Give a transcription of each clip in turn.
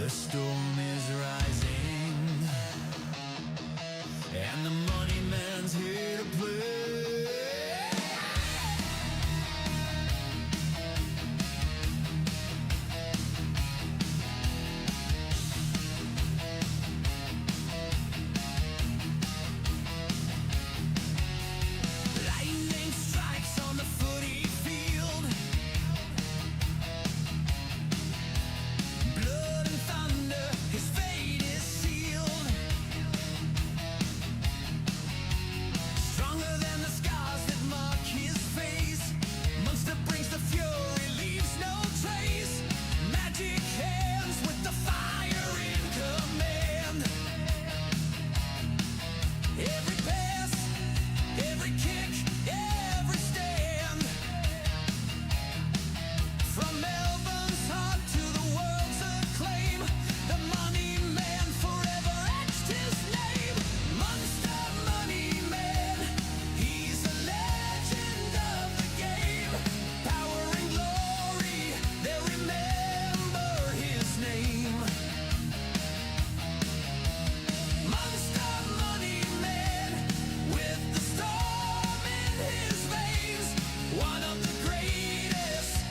The storm is rising, and the money man's here to play. Lightning strikes on the footy field. Blood and thunder, his fate is sealed. Stronger than the scars that mark his face. Munster brings the fury, leaves no trace. Magic hands with the fire in command. Every pass, every kick, every stand. From Melbourne's heart to the world's acclaim, the money man forever etched his name. Munster money man, he's a legend of the game. Power and glory, they'll remember his name. Munster money man, with the storm in his veins. One of the greatest,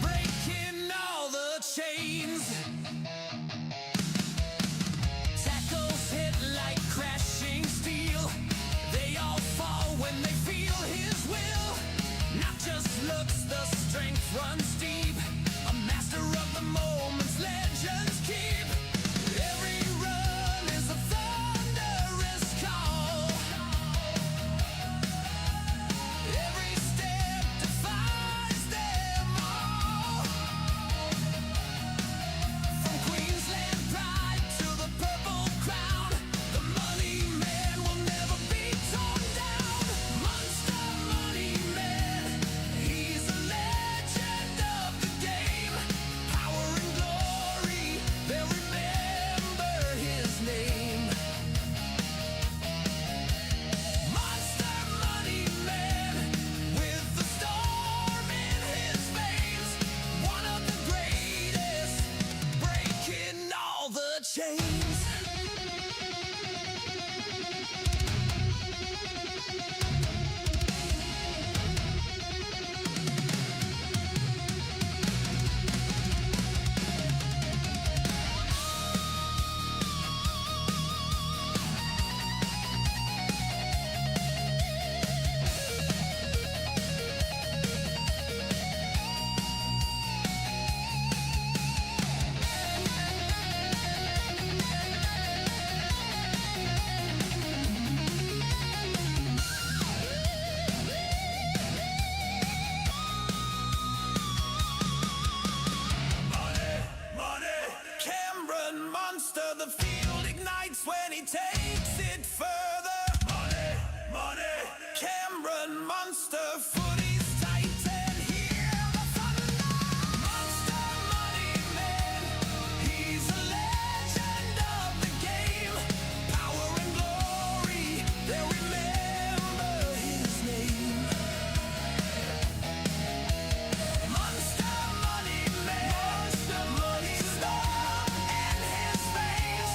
breaking all the chains. Tackles hit like crashing steel. They all fall when they feel his will. Not just looks, the strength runs deep. A master of the moments legends keep. Every run is a thunderous call. Every step defies them all. From Queensland pride to the purple crown, the money man will never be torn down. Munster money man, he's a legend of the game. Power and glory, they'll remember his name. Munster money man, with the storm in his veins. One of the greatest, breaking all the chains. Cameron Munster, the field ignites when he takes it further. Money, money. Cameron Munster, footy's tight and hear the thunder. Munster money man, he's a legend of the game. Power and glory, they'll remember his name. Munster money man, Munster money storm in his veins.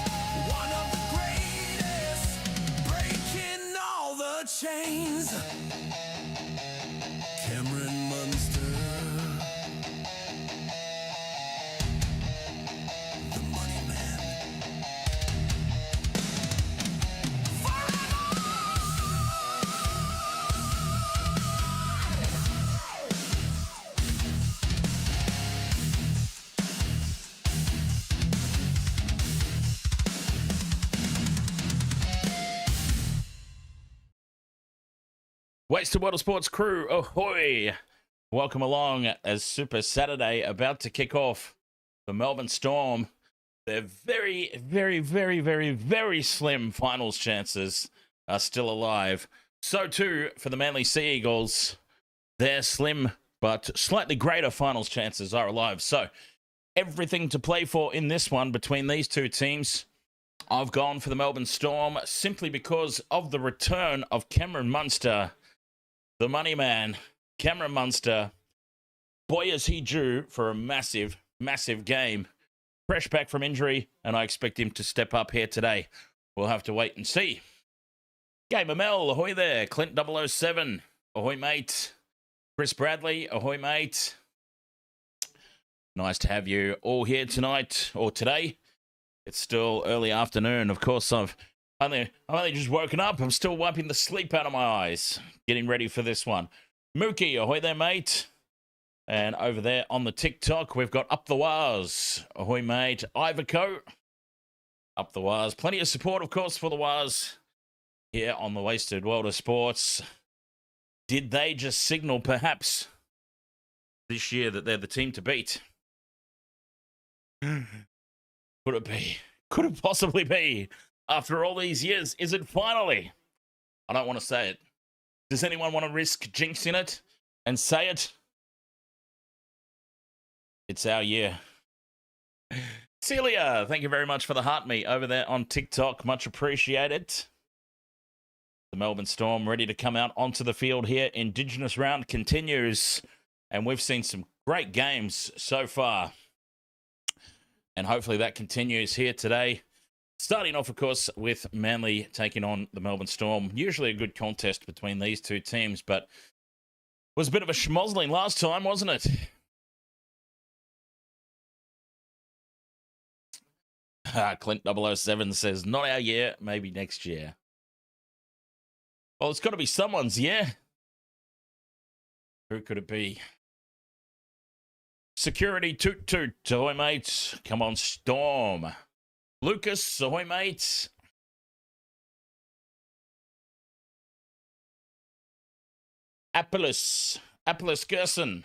One of the greatest, breaking all the chains. Cameron Munster, the money man. Wasted Water Sports crew, ahoy! Welcome along as Super Saturday about to kick off. The Melbourne Storm, their very, very, very, very, very slim finals chances are still alive. So too for the Manly Sea Eagles, their slim but slightly greater finals chances are alive. So everything to play for in this one between these two teams. I've gone for the Melbourne Storm simply because of the return of Cameron Munster. The money man, Cameron Munster, boy is he due for a massive, massive game fresh back from injury, and I expect him to step up here today. We'll have to wait and see. Game of Mel, ahoy there. Clint 007, ahoy mate. Chris Bradley, ahoy mate. Nice to have you all here tonight, or today. It's still early afternoon. Of course, I've only just woken up. I'm still wiping the sleep out of my eyes, getting ready for this one. Mookie, ahoy there, mate. And over there on the TikTok, we've got Up the Waz. Ahoy, mate. Ivico, Up the Waz. Plenty of support, of course, for the Waz here on the Wasted World of Sports. Did they just signal, perhaps, this year that they're the team to beat? Could it be? Could it possibly be? After all these years, is it finally? I don't want to say it. Does anyone want to risk jinxing it and say it? It's our year. Celia, thank you very much for the heart me over there on TikTok. Much appreciated. The Melbourne Storm ready to come out onto the field here. Indigenous round continues. And we've seen some great games so far. And hopefully that continues here today. Starting off, of course, with Manly taking on the Melbourne Storm. Usually a good contest between these two teams, but it was a bit of a schmozzling last time, wasn't it? Clint 007 says, not our year, maybe next year. Well, it's got to be someone's year. Who could it be? Security toot toot, ahoy mates. Come on, Storm. Lucas, ahoy mates. Apollos Gerson,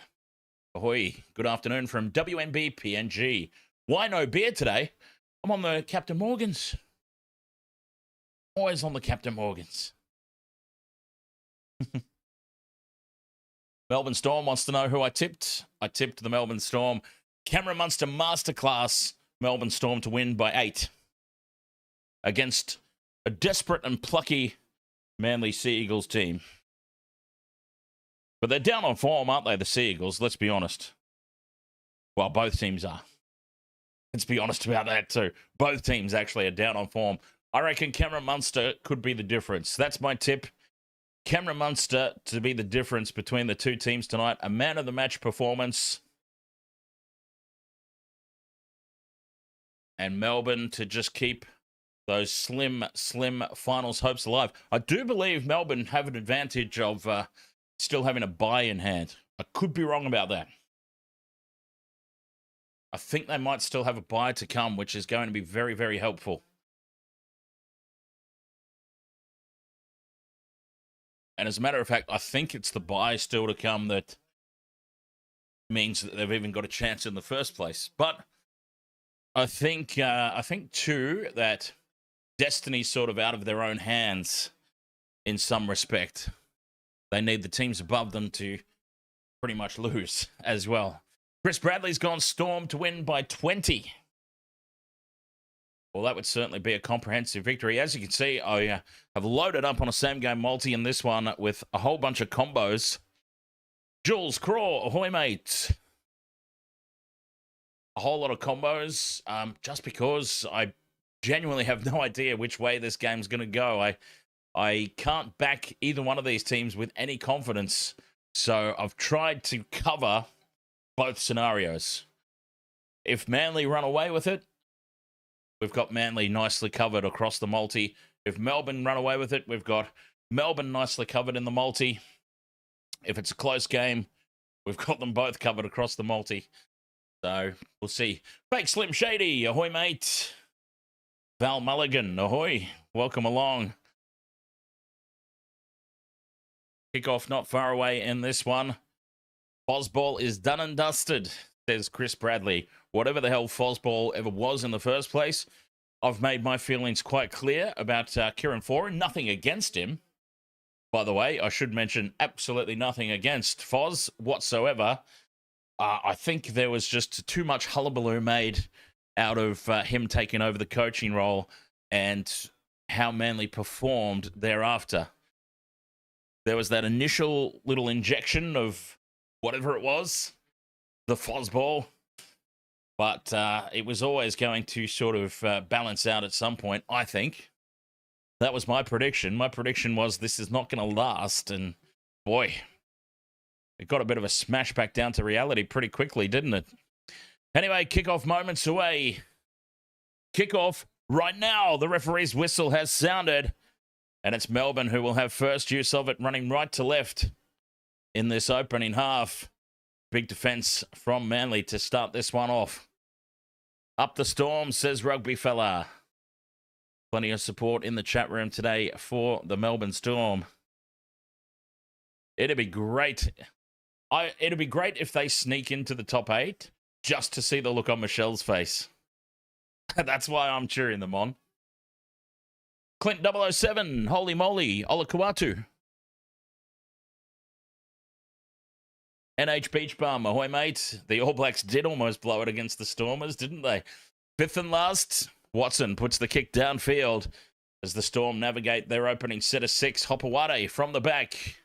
ahoy. Good afternoon from WMB PNG. Why no beer today? I'm on the Captain Morgans. Always on the Captain Morgans. Melbourne Storm wants to know who I tipped. I tipped the Melbourne Storm. Cameron Munster Masterclass. Melbourne Storm to win by 8. Against a desperate and plucky Manly Sea Eagles team. But they're down on form, aren't they, the Sea Eagles? Let's be honest. Well, both teams are. Let's be honest about that too. Both teams actually are down on form. I reckon Cameron Munster could be the difference. That's my tip. Cameron Munster to be the difference between the two teams tonight. A man of the match performance. And Melbourne to just keep those slim finals hopes alive. I do believe Melbourne have an advantage of still having a bye in hand. I could be wrong about that. I think they might still have a bye to come, which is going to be very, very helpful. And as a matter of fact, I think it's the bye still to come that means that they've even got a chance in the first place. But I think too that destiny's sort of out of their own hands in some respect. They need the teams above them to pretty much lose as well. Chris Bradley's gone Storm to win by 20. Well, that would certainly be a comprehensive victory. As you can see, I have loaded up on a same-game multi in this one with a whole bunch of combos. Jules Craw, ahoy, mate. A whole lot of combos, just because I genuinely have no idea which way this game's going to go. I can't back either one of these teams with any confidence, so I've tried to cover both scenarios. If Manly run away with it, we've got Manly nicely covered across the multi. If Melbourne run away with it, we've got Melbourne nicely covered in the multi. If it's a close game, we've got them both covered across the multi. So, we'll see. Fake Slim Shady, ahoy, mate. Val Mulligan, ahoy. Welcome along. Kickoff not far away in this one. Fozball is done and dusted, says Chris Bradley. Whatever the hell Fozball ever was in the first place, I've made my feelings quite clear about Kieran Foran. Nothing against him. By the way, I should mention absolutely nothing against Foz whatsoever. I think there was just too much hullabaloo made out of him taking over the coaching role and how Manly performed thereafter. There was that initial little injection of whatever it was, the Fozball. But it was always going to sort of balance out at some point, I think. That was my prediction. My prediction was this is not going to last. And boy, it got a bit of a smash back down to reality pretty quickly, didn't it? Anyway, kickoff moments away. Kickoff right now. The referee's whistle has sounded. And it's Melbourne who will have first use of it, running right to left in this opening half. Big defence from Manly to start this one off. Up the Storm, says Rugby Fella. Plenty of support in the chat room today for the Melbourne Storm. It'd be great. It'd be great if they sneak into the top 8 just to see the look on Michelle's face. That's why I'm cheering them on. Clint 007, holy moly, Olakuatu. NH Beach Bum, ahoy mate. The All Blacks did almost blow it against the Stormers, didn't they? Fifth and last, Watson puts the kick downfield as the Storm navigate their opening set of 6. Hopewade from the back.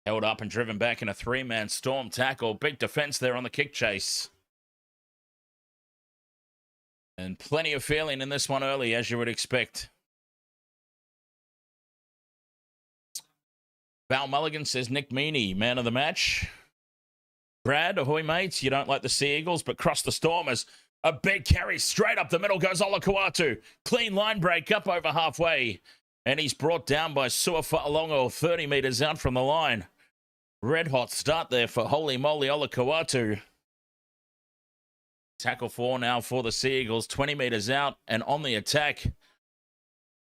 Held up and driven back in a 3-man Storm tackle. Big defense there on the kick chase. And plenty of feeling in this one early, as you would expect. Val Mulligan says Nick Meaney, man of the match. Brad, ahoy mates, you don't like the Sea Eagles, but cross the Stormers. A big carry straight up the middle goes Olakuatu. Clean line break up over halfway. And he's brought down by Suafa'alongo 30 metres out from the line. Red hot start there for holy moly Olakuatu. Tackle 4 now for the Sea Eagles, 20 metres out and on the attack.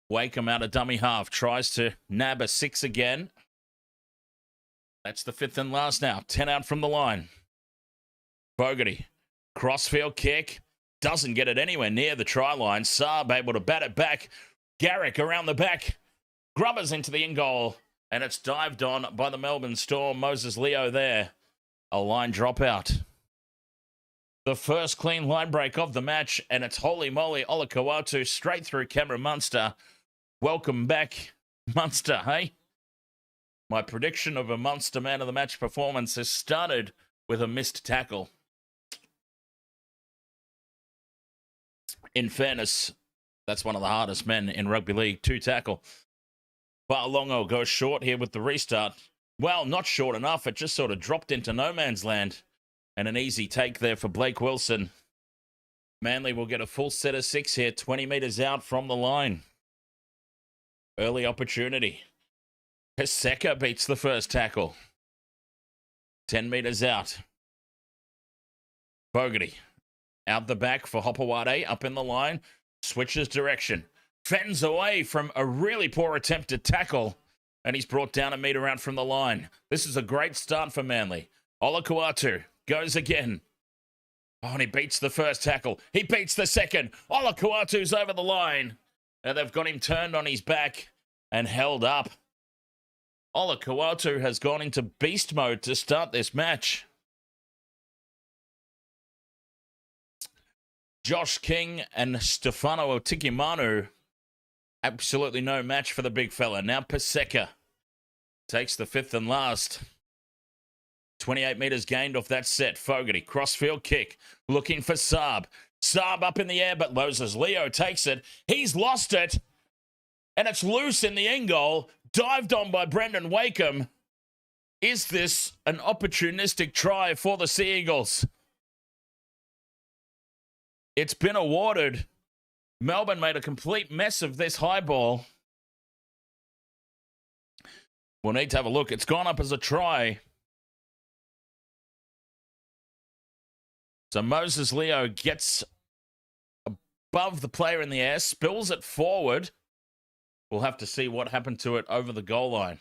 Wakeham out of dummy half, tries to nab a 6 again. That's the 5th and last now, 10 out from the line. Fogarty, crossfield kick, doesn't get it anywhere near the try line. Saab able to bat it back. Garrick around the back, grubbers into the in goal, and it's dived on by the Melbourne Storm. Moses Leo there, a line dropout. The first clean line break of the match, and it's holy moly Olakuatu straight through Cameron Munster. Welcome back, Munster, hey? My prediction of a Munster man of the match performance has started with a missed tackle. In fairness, that's one of the hardest men in rugby league to tackle. Fa'alongo goes short here with the restart. Well, not short enough. It just sort of dropped into no man's land. And an easy take there for Blake Wilson. Manly will get a full set of 6 here, 20 metres out from the line. Early opportunity. Paseka beats the first tackle. 10 metres out. Fogarty out the back for Hopewade, up in the line. Switches direction. Fends away from a really poor attempted tackle. And he's brought down a metre out from the line. This is a great start for Manly. Olakuatu goes again. Oh, and he beats the first tackle. He beats the second. Olakuatu's over the line. And they've got him turned on his back and held up. Olakuatu has gone into beast mode to start this match. Josh King and Stefano Otikimanu. Absolutely no match for the big fella. Now Paseka takes the 5th and last. 28 metres gained off that set. Fogarty, crossfield kick, looking for Saab. Saab up in the air, but Moses Leo takes it. He's lost it, and it's loose in the end goal. Dived on by Brendan Wakeham. Is this an opportunistic try for the Sea Eagles? It's been awarded. Melbourne made a complete mess of this high ball. We'll need to have a look. It's gone up as a try. So Moses Leo gets above the player in the air, spills it forward. We'll have to see what happened to it over the goal line.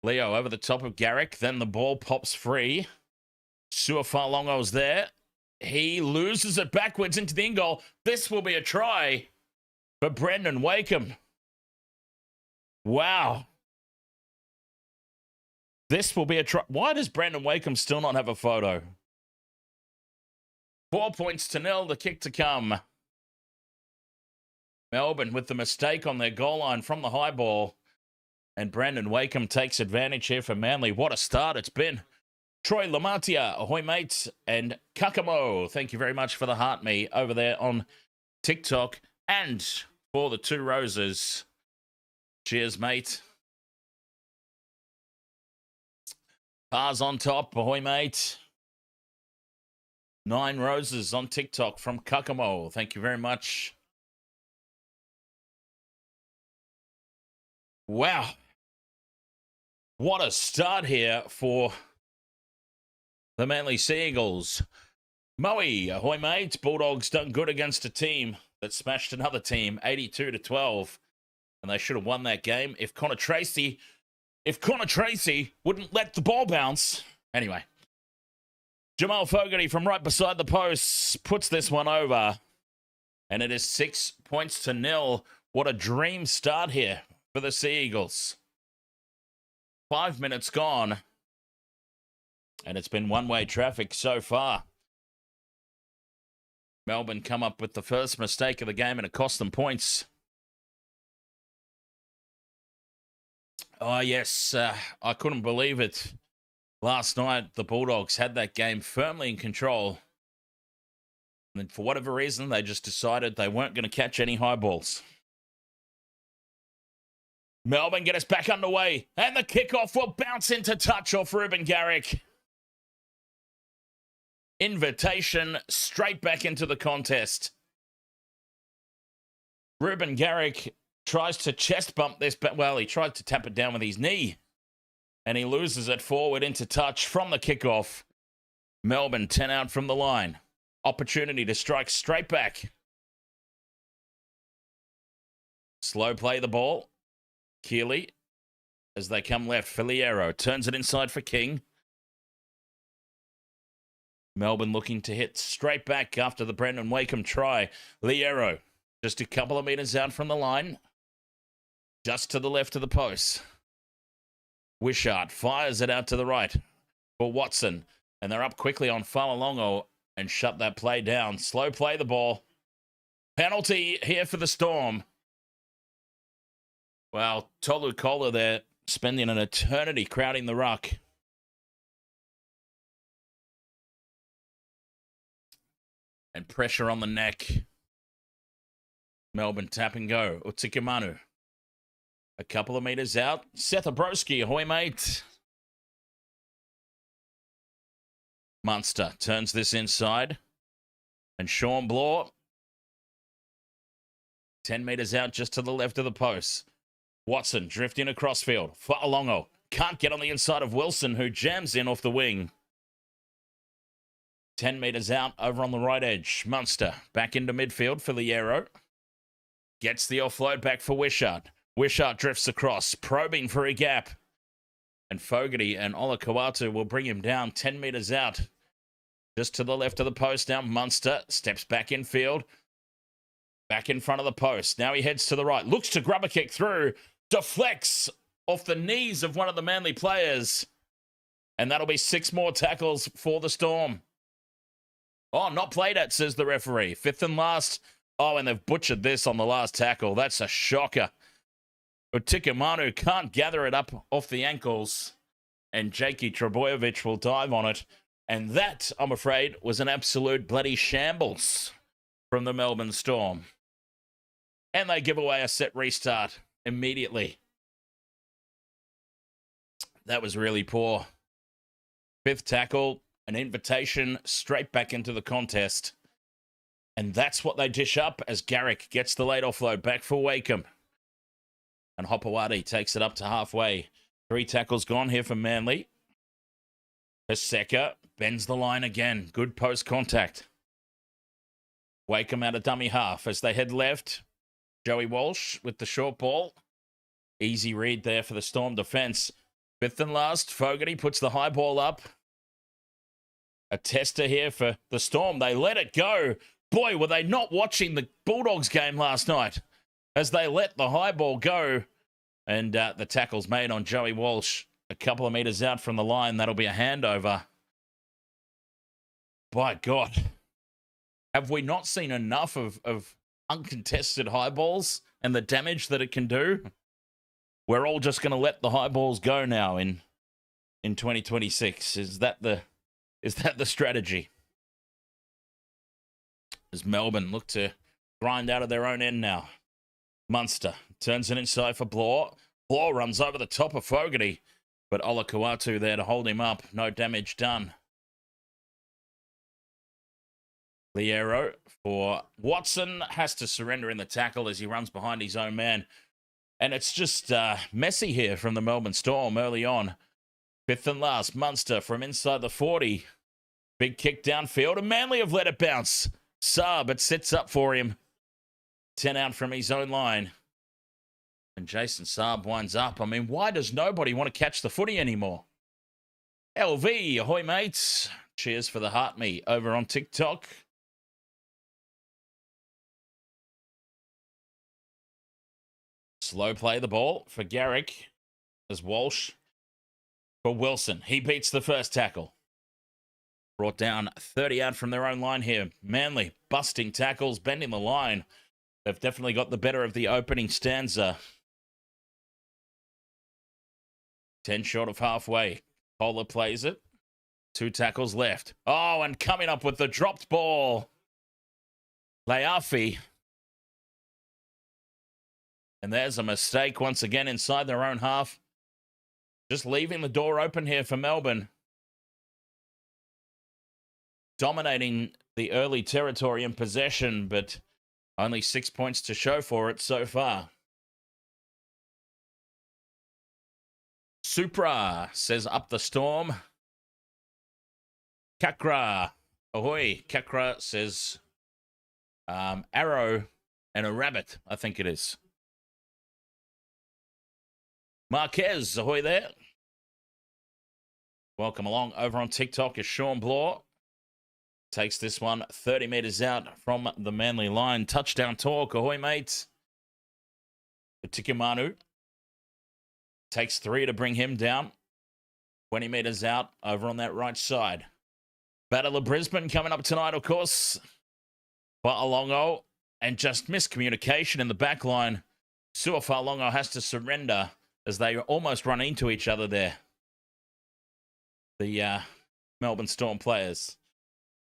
Leo over the top of Garrick. Then the ball pops free. Suafa'alongo's there. He loses it backwards into the in goal. This will be a try for Brendan Wakeham. Wow. This will be a try. Why does Brendan Wakeham still not have a photo? 4 points to 0, the kick to come. Melbourne with the mistake on their goal line from the high ball. And Brendan Wakeham takes advantage here for Manly. What a start it's been. Troy Lamatia, ahoy mate, and Kakamo, thank you very much for the heart me over there on TikTok, and for the 2 roses. Cheers, mate. Pars on top, ahoy mate. 9 roses on TikTok from Kakamo, thank you very much. Wow. What a start here for the Manly Sea Eagles. Moe, ahoy mate. Bulldogs done good against a team that smashed another team 82-12. And they should have won that game if Connor Tracy wouldn't let the ball bounce. Anyway. Jamal Fogarty from right beside the post puts this one over. And it is 6-0. What a dream start here for the Sea Eagles. 5 minutes gone. And it's been one-way traffic so far. Melbourne come up with the first mistake of the game and it cost them points. Oh, yes, I couldn't believe it. Last night, the Bulldogs had that game firmly in control. And then for whatever reason, they just decided they weren't going to catch any high balls. Melbourne get us back underway. And the kickoff will bounce into touch off Ruben Garrick. Invitation straight back into the contest. Ruben Garrick tries to chest bump this, but well, he tried to tap it down with his knee. And he loses it forward into touch from the kickoff. Melbourne 10 out from the line. Opportunity to strike straight back. Slow play the ball. Keeley, as they come left, Filiero turns it inside for King. Melbourne looking to hit straight back after the Brendan Wakeham try. Liero, just a couple of meters out from the line. Just to the left of the post. Wishart fires it out to the right for Watson. And they're up quickly on Falalongo and shut that play down. Slow play the ball. Penalty here for the Storm. Well, Tolu Kola there spending an eternity crowding the ruck. And pressure on the neck. Melbourne tap and go. Utikimanu. A couple of meters out. Seth Abrowski, ahoy mate. Munster turns this inside. And Sean Blaw. 10 meters out just to the left of the post. Watson drifting across field. Fa'alongo can't get on the inside of Wilson, who jams in off the wing. 10 meters out over on the right edge. Munster back into midfield for Liero. Gets the offload back for Wishart. Wishart drifts across, probing for a gap. And Fogarty and Ola Kawatu will bring him down 10 meters out. Just to the left of the post now. Munster steps back in field. Back in front of the post. Now he heads to the right. Looks to grab a kick through. Deflects off the knees of one of the Manly players. And that'll be 6 more tackles for the Storm. Oh, not played at, says the referee. 5th and last. Oh, and they've butchered this on the last tackle. That's a shocker. Utikimanu can't gather it up off the ankles. And Jakey Trebojevic will dive on it. And that, I'm afraid, was an absolute bloody shambles from the Melbourne Storm. And they give away a set restart immediately. That was really poor. 5th tackle. An invitation straight back into the contest. And that's what they dish up as Garrick gets the late offload back for Wakeham. And Hopewadi takes it up to halfway. 3 tackles gone here for Manly. Paseka bends the line again. Good post contact. Wakeham out of dummy half as they head left. Joey Walsh with the short ball. Easy read there for the Storm defense. 5th and last. Fogarty puts the high ball up. A tester here for the Storm. They let it go. Boy, were they not watching the Bulldogs game last night as they let the high ball go. And the tackle's made on Joey Walsh a couple of meters out from the line. That'll be a handover. By God, have we not seen enough of uncontested high balls and the damage that it can do? We're all just going to let the high balls go now in in 2026? Is that the strategy? As Melbourne look to grind out of their own end now. Munster turns it inside for Blore. Blore runs over the top of Fogarty, but Olakau'atu there to hold him up. No damage done. Liero for Watson has to surrender in the tackle as he runs behind his own man. And it's just messy here from the Melbourne Storm early on. Fifth and last, Munster from inside the 40. Big kick downfield, and Manly have let it bounce. Saab, it sits up for him. 10 out from his own line. And Jason Saab winds up. I mean, why does nobody want to catch the footy anymore? LV, ahoy mates. Cheers for the heart me over on TikTok. Slow play the ball for Garrick as Walsh for Wilson. He beats the first tackle. Brought down 30 out from their own line here. Manly busting tackles, bending the line. They've definitely got the better of the opening stanza. 10 short of halfway. Kohler plays it. 2 tackles left. Oh, and coming up with the dropped ball. Leafi. And there's a mistake once again inside their own half. Just leaving the door open here for Melbourne. Dominating the early territory in possession, but only 6 points to show for it so far. Supra says up the Storm. Kakra. Ahoy. Kakra says arrow and a rabbit, I think it is. Marquez, ahoy there. Welcome along over on TikTok is Sean Blore. Takes this one 30 metres out from the Manly line. Touchdown talk. Ahoy, mates. Tikumanu takes 3 to bring him down. 20 metres out over on that right side. Battle of Brisbane coming up tonight, of course. Fa'alongo and just miscommunication in the back line. Fa'alongo has to surrender as they almost run into each other there. The Melbourne Storm players.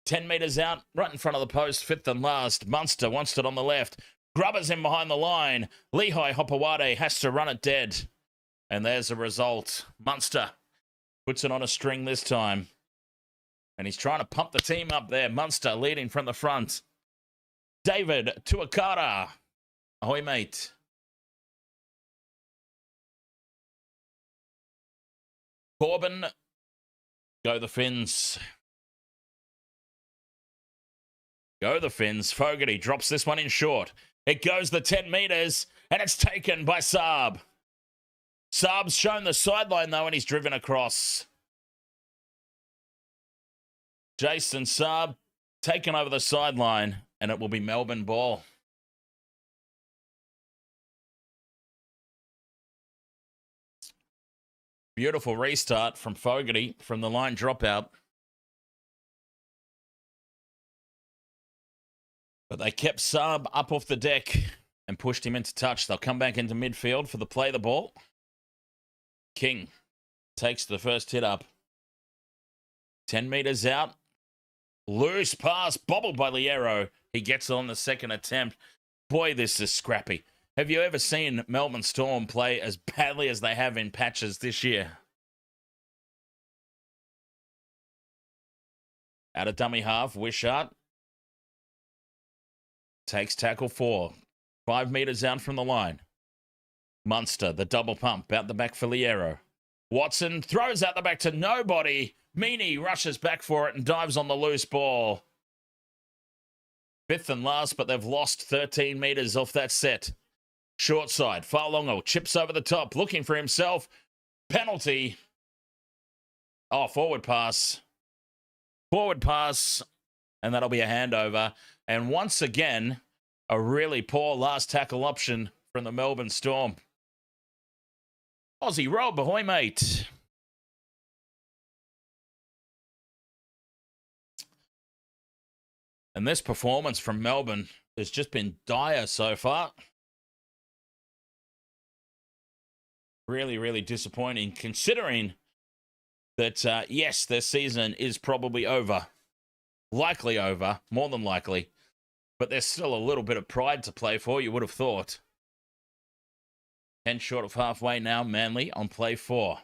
10 metres out, right in front of the post, fifth and last. Munster wants it on the left. Grubbers in behind the line. Lehigh Hopewade has to run it dead. And there's a result. Munster puts it on a string this time. And he's trying to pump the team up there. Munster leading from the front. David Tuakara. Ahoy, mate. Corbin. Go the Finns. Go the Finns. Fogarty drops this one in short. It goes the 10 metres, and it's taken by Saab. Saab's shown the sideline, though, and he's driven across. Jason Saab taken over the sideline, and it will be Melbourne ball. Beautiful restart from Fogarty from the line dropout. But they kept Saab up off the deck and pushed him into touch. They'll come back into midfield for the play the ball. King takes the first hit up. 10 metres out. Loose pass, bobbled by Liero. He gets it on the second attempt. Boy, this is scrappy. Have you ever seen Melbourne Storm play as badly as they have in patches this year? Out of dummy half, Wishart takes tackle 4. 5 metres out from the line. Munster, the double pump, out the back for Liero. Watson throws out the back to nobody. Meany rushes back for it and dives on the loose ball. Fifth and last, but they've lost 13 metres off that set. Short side, Fa'alongo chips over the top, looking for himself. Penalty. Oh, forward pass. Forward pass, and that'll be a handover. And once again, a really poor last tackle option from the Melbourne Storm. Aussie Rob, ahoy, mate. And this performance from Melbourne has just been dire so far. Really, really disappointing, considering that, yes, their season is probably over. Likely over, more than likely. But there's still a little bit of pride to play for, you would have thought. 10 short of halfway now, Manly on play 4.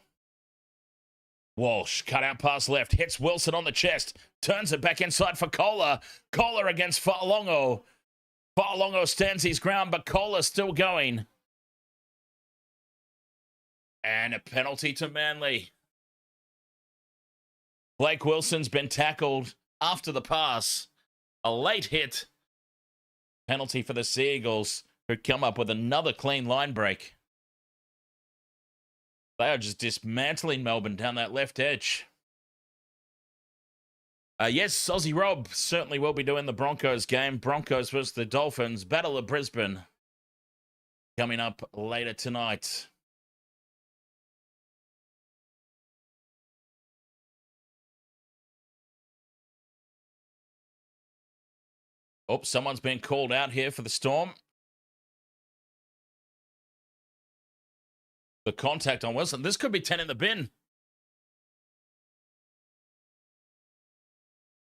Walsh, cut out pass left, hits Wilson on the chest, turns it back inside for Kohler. Kohler against Fa'alongo. Fa'alongo stands his ground, but Kohler still going. And a penalty to Manly. Blake Wilson's been tackled after the pass. A late hit. Penalty for the Seagulls, who come up with another clean line break. They are just dismantling Melbourne down that left edge. Yes, Aussie Rob certainly will be doing the Broncos game. Broncos versus the Dolphins. Battle of Brisbane. Coming up later tonight. Oh, someone's been called out here for the Storm. The contact on Wilson. This could be 10 in the bin.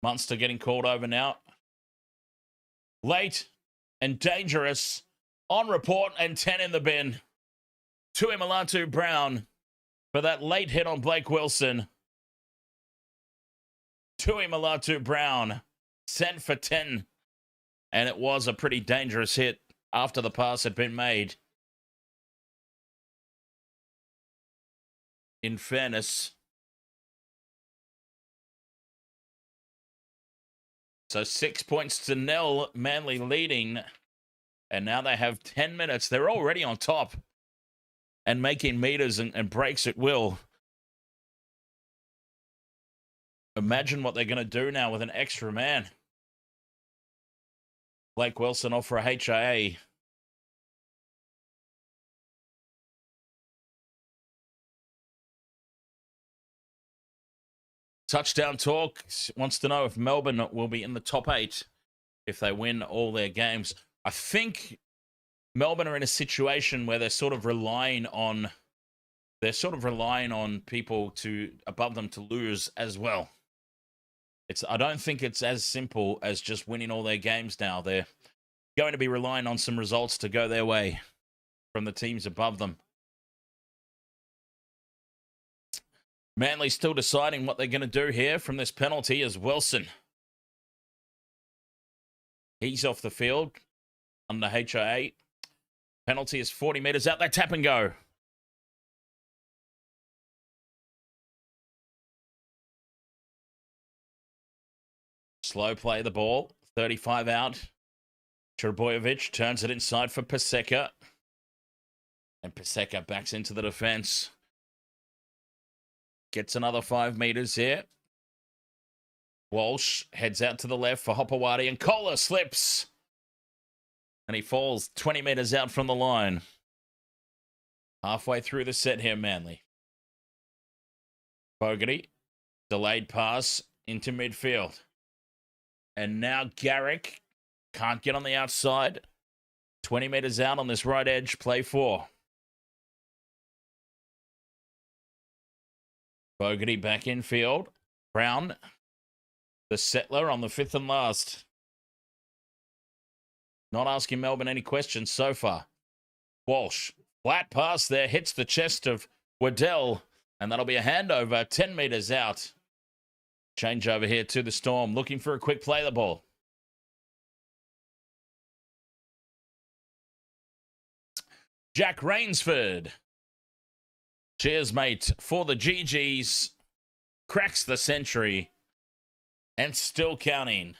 Munster getting called over now. Late and dangerous. On report and 10 in the bin. Tuimolatu Brown for that late hit on Blake Wilson. Tuimolatu Brown sent for 10. And it was a pretty dangerous hit after the pass had been made. In fairness. So 6 points to nil, Manly leading. And now they have 10 minutes. They're already on top and making meters and breaks at will. Imagine what they're going to do now with an extra man. Blake Wilson off for a HIA. Touchdown Talk wants to know if Melbourne will be in the top 8 if they win all their games. I think Melbourne are in a situation where they're sort of relying on people to above them to lose as well. I don't think it's as simple as just winning all their games now. They're going to be relying on some results to go their way from the teams above them. Manly still deciding what they're going to do here from this penalty as Wilson. He's off the field under HIA. Penalty is 40 metres out. They tap and go. Slow play the ball. 35 out. Trbojevic turns it inside for Paseka. And Paseka backs into the defence. Gets another 5 metres here. Walsh heads out to the left for Hopewadi, and Kohler slips. And he falls 20 metres out from the line. Halfway through the set here, Manly. Fogarty, delayed pass into midfield. And now Garrick can't get on the outside. 20 metres out on this right edge, play 4. Fogarty back in field. Brown, the settler on the 5th and last. Not asking Melbourne any questions so far. Walsh, flat pass there, hits the chest of Waddell, and that'll be a handover 10 metres out. Change over here to the Storm, looking for a quick play the ball. Jack Rainsford. Cheers, mate, for the GGs. Cracks the century. And still counting.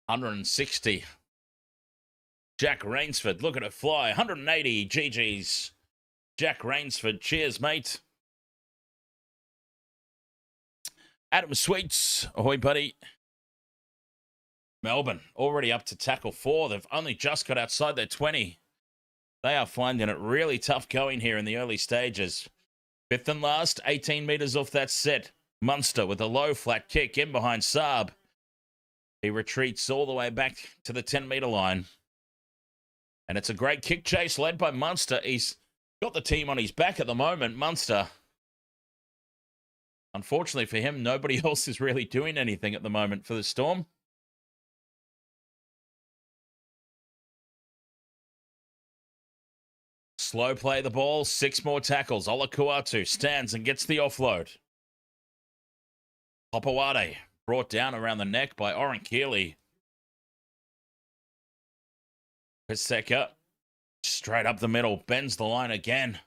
$160. Jack Rainsford, look at it fly. 180 GGs. Jack Rainsford, cheers, mate. Adam Sweets, ahoy, buddy. Melbourne, already up to tackle 4. They've only just got outside their 20. They are finding it really tough going here in the early stages. 5th and last, 18 metres off that set. Munster with a low flat kick in behind Saab. He retreats all the way back to the 10-metre line. And it's a great kick chase led by Munster. He's got the team on his back at the moment, Munster. Unfortunately for him, nobody else is really doing anything at the moment for the Storm. Slow play the ball, 6 more tackles. Olakuatu stands and gets the offload. Popawade brought down around the neck by Oren Keeley. Paseka straight up the middle, bends the line again.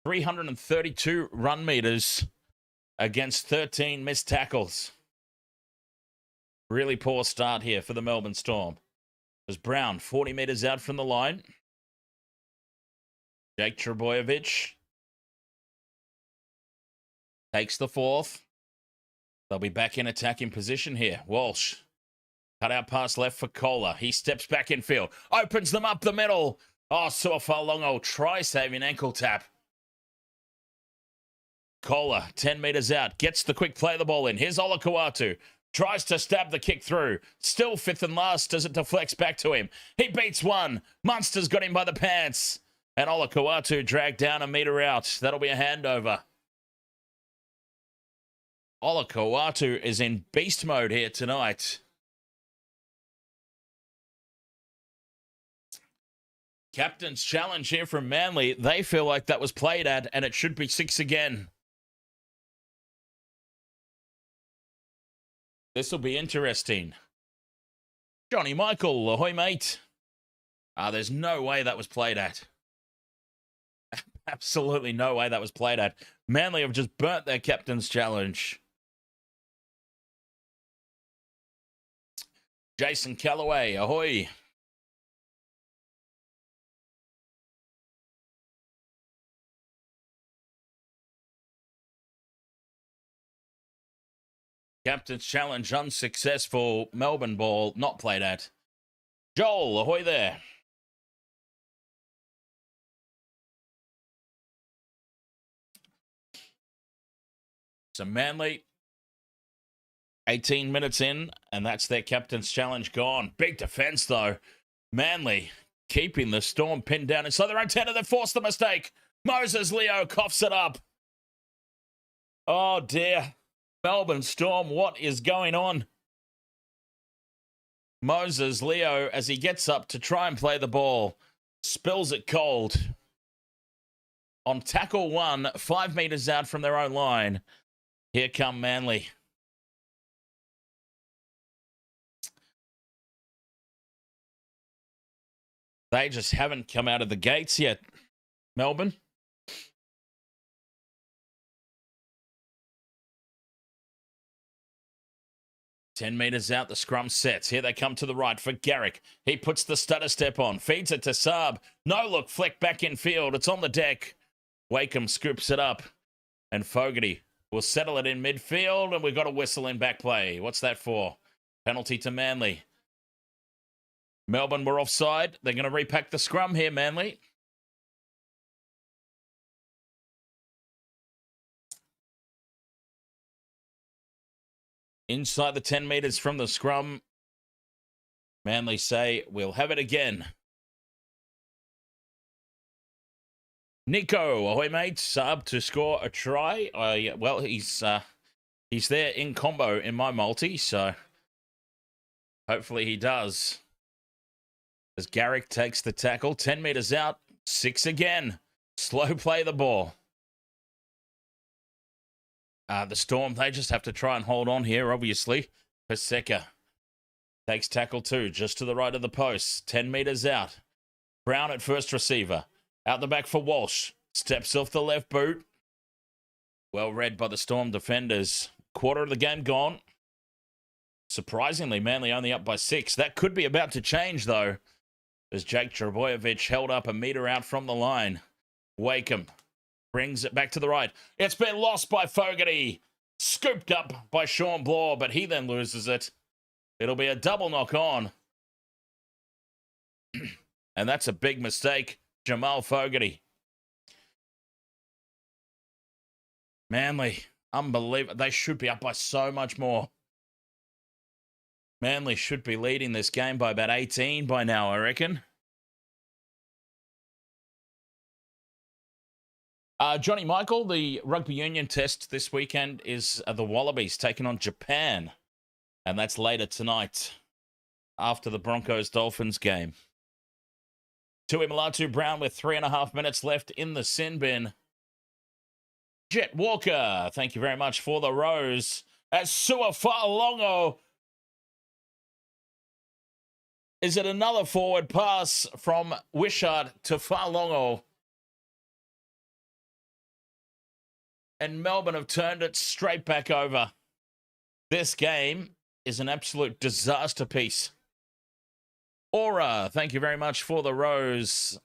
332 run meters against 13 missed tackles. Really poor start here for the Melbourne Storm. There's Brown, 40 meters out from the line. Jake Trbojevic takes the fourth. They'll be back in attacking position here. Walsh, cut out pass left for Kohler. He steps back in field, opens them up the middle. Oh, Suafalongo try-saving ankle tap. Kohler, 10 meters out, gets the quick play of the ball in. Here's Olakuatu. Tries to stab the kick through. Still fifth and last as it deflects back to him. He beats one. Munster's got him by the pants. And Olakuatu dragged down a meter out. That'll be a handover. Olakuatu is in beast mode here tonight. Captain's challenge here from Manly. They feel like that was played at, and it should be 6 again. This will be interesting. Johnny Michael, ahoy, mate. There's no way that was played at. Absolutely no way that was played at. Manly have just burnt their captain's challenge. Jason Callaway, ahoy. Captain's challenge unsuccessful. Melbourne ball not played at. Joel, ahoy there. So Manly, 18 minutes in, and that's their captain's challenge gone. Big defense, though. Manly keeping the Storm pinned down inside their own 10, and they forced the mistake. Moses Leo coughs it up. Oh, dear. Melbourne Storm, what is going on? Moses Leo, as he gets up to try and play the ball, spills it cold. On tackle 1, 5 meters out from their own line. Here come Manly. They just haven't come out of the gates yet, Melbourne. Ten meters out, the scrum sets. Here they come to the right for Garrick. He puts the stutter step on, feeds it to Saab. No look, flick back in field. It's on the deck. Wakeham scoops it up. And Fogarty will settle it in midfield, and we've got a whistle in back play. What's that for? Penalty to Manly. Melbourne were offside. They're going to repack the scrum here, Manly. Inside the 10 meters from the scrum, Manly say, we'll have it again. Nico, ahoy, mate. Sub to score a try. Well, he's there in combo in my multi, so hopefully he does. As Garrick takes the tackle, 10 meters out, 6 again. Slow play the ball. The Storm, they just have to try and hold on here, obviously. Paseka takes tackle 2, just to the right of the post. 10 meters out. Brown at first receiver. Out the back for Walsh. Steps off the left boot. Well read by the Storm defenders. Quarter of the game gone. Surprisingly, Manly only up by 6. That could be about to change, though, as Jake Trbojevic held up a meter out from the line. Wakeham brings it back to the right. It's been lost by Fogarty. Scooped up by Sean Bloor, but he then loses it. It'll be a double knock on. And that's a big mistake. Jamal Fogarty. Manly, unbelievable. They should be up by so much more. Manly should be leading this game by about 18 by now, I reckon. Johnny Michael, the rugby union test this weekend is the Wallabies taking on Japan. And that's later tonight after the Broncos-Dolphins game. Tui Malatu Brown with 3.5 minutes left in the sin bin. Jet Walker, thank you very much for the rose. As Sua Fa'alongo. Is it another forward pass from Wishart to Fa'alongo? And Melbourne have turned it straight back over. This game is an absolute disaster piece. Aura, thank you very much for the rose.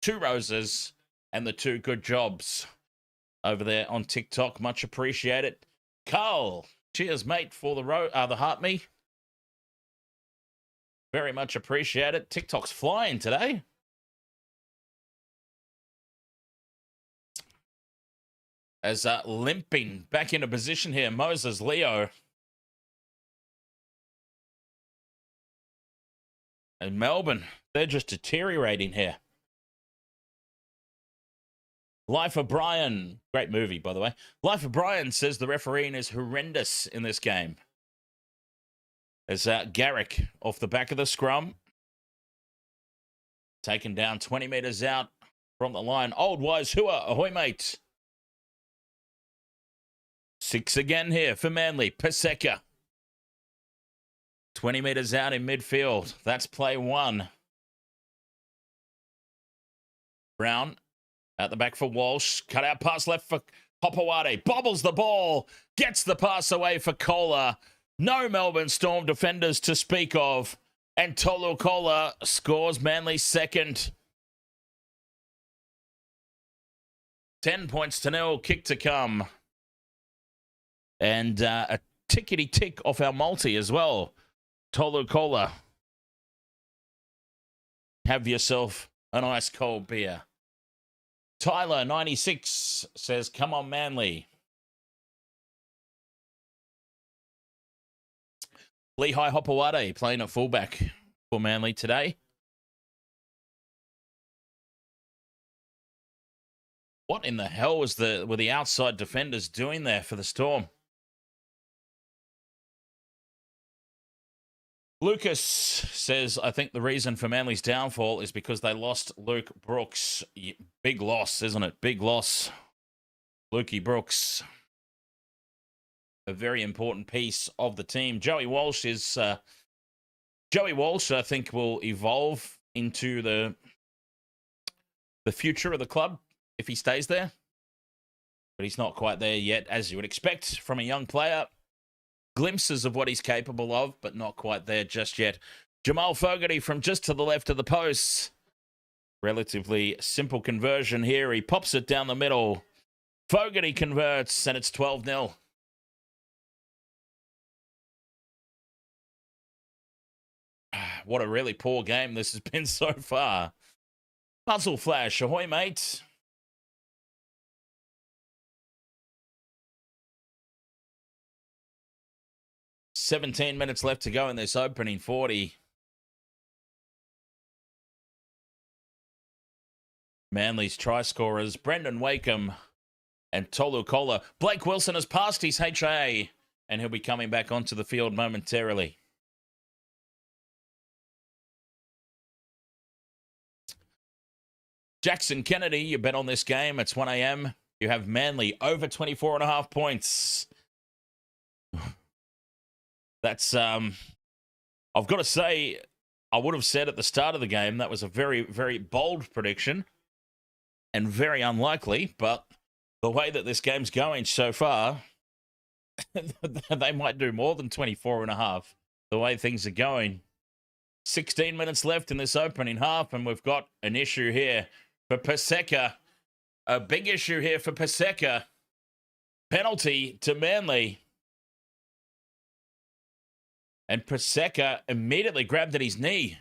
2 roses and the 2 good jobs over there on TikTok. Much appreciated. Carl, cheers, mate, for the heart me. Very much appreciated. TikTok's flying today. As limping back into position here, Moses Leo. And Melbourne, they're just deteriorating here. Life of Brian, great movie, by the way. Life of Brian says the refereeing is horrendous in this game. As Garrick off the back of the scrum. Taken down 20 metres out from the line. Old Wise Hua, ahoy, mate. 6 again here for Manly. Paseka. 20 metres out in midfield. That's play 1. Brown at the back for Walsh. Cut out pass left for Hopewade. Bobbles the ball. Gets the pass away for Kohler. No Melbourne Storm defenders to speak of. And Tolu Kohler scores Manly's second. 10 points to 0. Kick to come. And a tickety-tick off our multi as well. Tolu Kohler. Have yourself an ice cold beer. Tyler, 96, says, come on, Manly. Lehigh Hopewade playing at fullback for Manly today. What in the hell were the outside defenders doing there for the Storm? Lucas says, I think the reason for Manly's downfall is because they lost Luke Brooks. Big loss, isn't it? Big loss. Lukey Brooks. A very important piece of the team. Joey Walsh, I think, will evolve into the future of the club if he stays there. But he's not quite there yet, as you would expect from a young player. Glimpses of what he's capable of, but not quite there just yet. Jamal Fogarty from just to the left of the post. Relatively simple conversion here. He pops it down the middle. Fogarty converts, and it's 12-0. What a really poor game this has been so far. Muzzle flash. Ahoy, mate. "17 minutes left to go in this opening 40. Manly's try scorers, Brendan Wakeham and Tolu Kohler. Blake Wilson has passed his HA, and he'll be coming back onto the field momentarily. Jackson Kennedy, you bet on this game. It's 1 a.m. You have Manly over 24.5 points. That's, I've got to say, I would have said at the start of the game that was a very, very bold prediction and very unlikely, but the way that this game's going so far, they might do more than 24.5, the way things are going. 16 minutes left in this opening half, and we've got an issue here for Paseka. A big issue here for Paseka. Penalty to Manly. And Paseka immediately grabbed at his knee.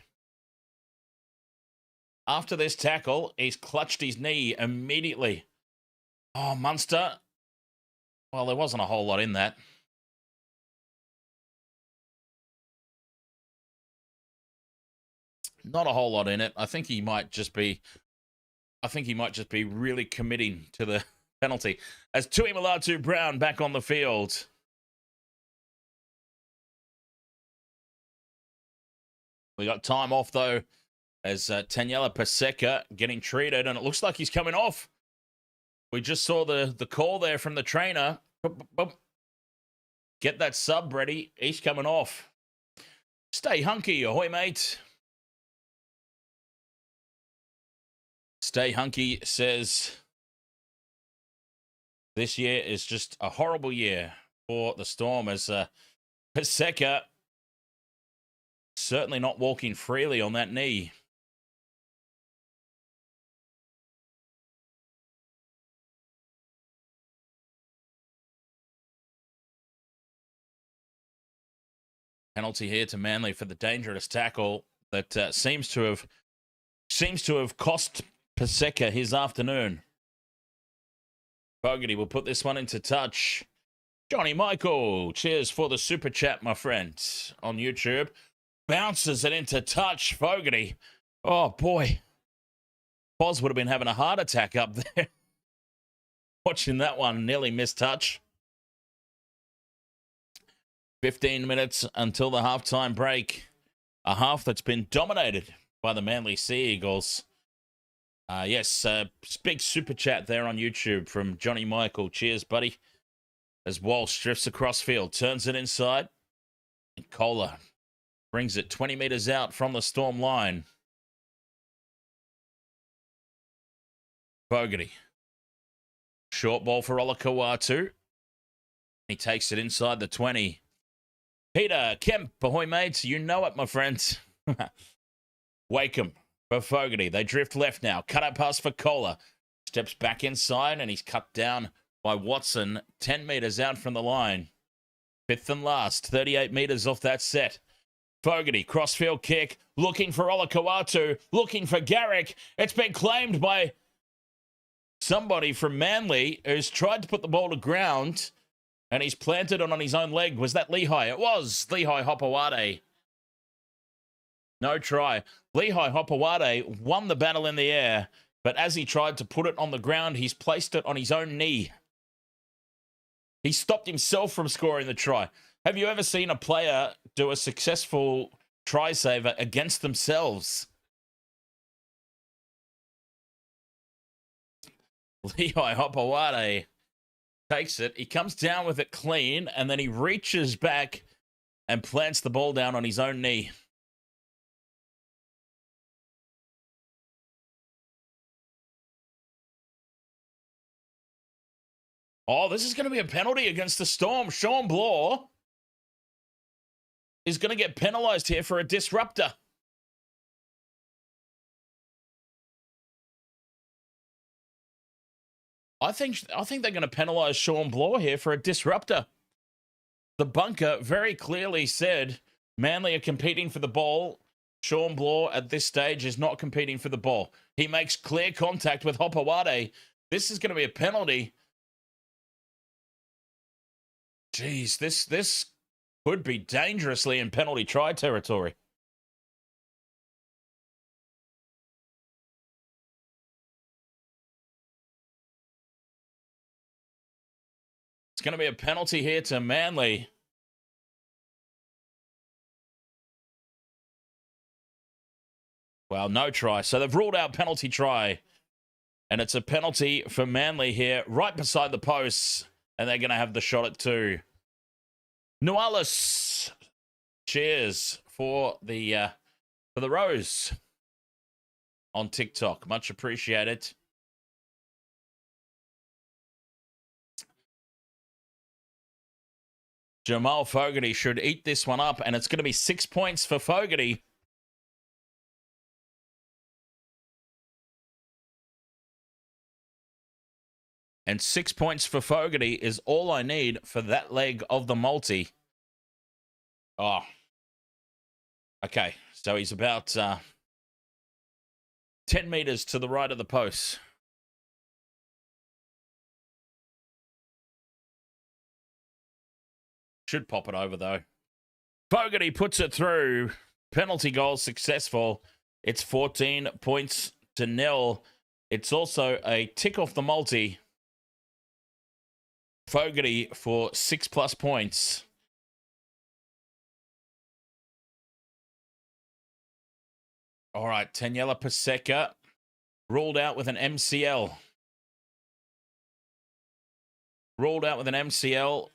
After this tackle, he's clutched his knee immediately. Oh, Munster. Well, there wasn't a whole lot in that. Not a whole lot in it. I think he might just be I think he might just be really committing to the penalty. As Tui Malatu Brown back on the field. We got time off, though, as Taniela Paseka getting treated, and it looks like he's coming off. We just saw the call there from the trainer. Get that sub ready. He's coming off. Stay hunky. Ahoy, mate. Stay hunky says this year is just a horrible year for the Storm, as Paseka certainly not walking freely on that knee. Penalty here to Manly for the dangerous tackle that seems to have cost Paseka his afternoon. Fogarty will put this one into touch. Johnny Michael, cheers for the super chat, my friend, on YouTube. Bounces it into touch. Fogarty. Oh, boy. Foz would have been having a heart attack up there. Watching that one, nearly missed touch. 15 minutes until the halftime break. A half that's been dominated by the Manly Sea Eagles. Yes, big super chat there on YouTube from Johnny Michael. Cheers, buddy. As Walsh drifts across field, turns it inside. And Kohler brings it 20 meters out from the Storm line. Fogarty. Short ball for Olakau'atu. He takes it inside the 20. Peter Kemp, ahoy, mates. You know it, my friends. Wakeham for Fogarty. They drift left now. Cut out pass for Kohler. Steps back inside, and he's cut down by Watson 10 meters out from the line. Fifth and last, 38 meters off that set. Fogarty, crossfield kick, looking for Olakau'atu, looking for Garrick. It's been claimed by somebody from Manly who's tried to put the ball to ground, and he's planted it on his own leg. Was that Lehigh? It was Lehigh Hopewade. No try. Lehigh Hopewade won the battle in the air, but as he tried to put it on the ground, he's placed it on his own knee. He stopped himself from scoring the try. Have you ever seen a player do a successful try saver against themselves? Lehigh Hopewade takes it. He comes down with it clean, and then he reaches back and plants the ball down on his own knee. Oh, this is going to be a penalty against the Storm. Sean Blaw is going to get penalised here for a disruptor. I think they're going to penalise Sean Blaw here for a disruptor. The bunker very clearly said Manly are competing for the ball. Sean Blaw at this stage is not competing for the ball. He makes clear contact with Hopewade. This is going to be a penalty. Jeez, this could be dangerously in penalty try territory. It's going to be a penalty here to Manly. Well, no try. So they've ruled out penalty try. And it's a penalty for Manly here, right beside the posts. And they're going to have the shot at 2. Nualis, cheers for the rose on TikTok. Much appreciated. Jamal Fogarty should eat this one up, and it's going to be 6 points for Fogarty. And 6 points for Fogarty is all I need for that leg of the multi. Oh. Okay, so he's about 10 meters to the right of the post. Should pop it over, though. Fogarty puts it through. Penalty goal successful. It's 14 points to 0 It's also a tick off the multi. Fogarty for 6+ points. All right, Daniela Paseka ruled out with an MCL. Ruled out with an MCL.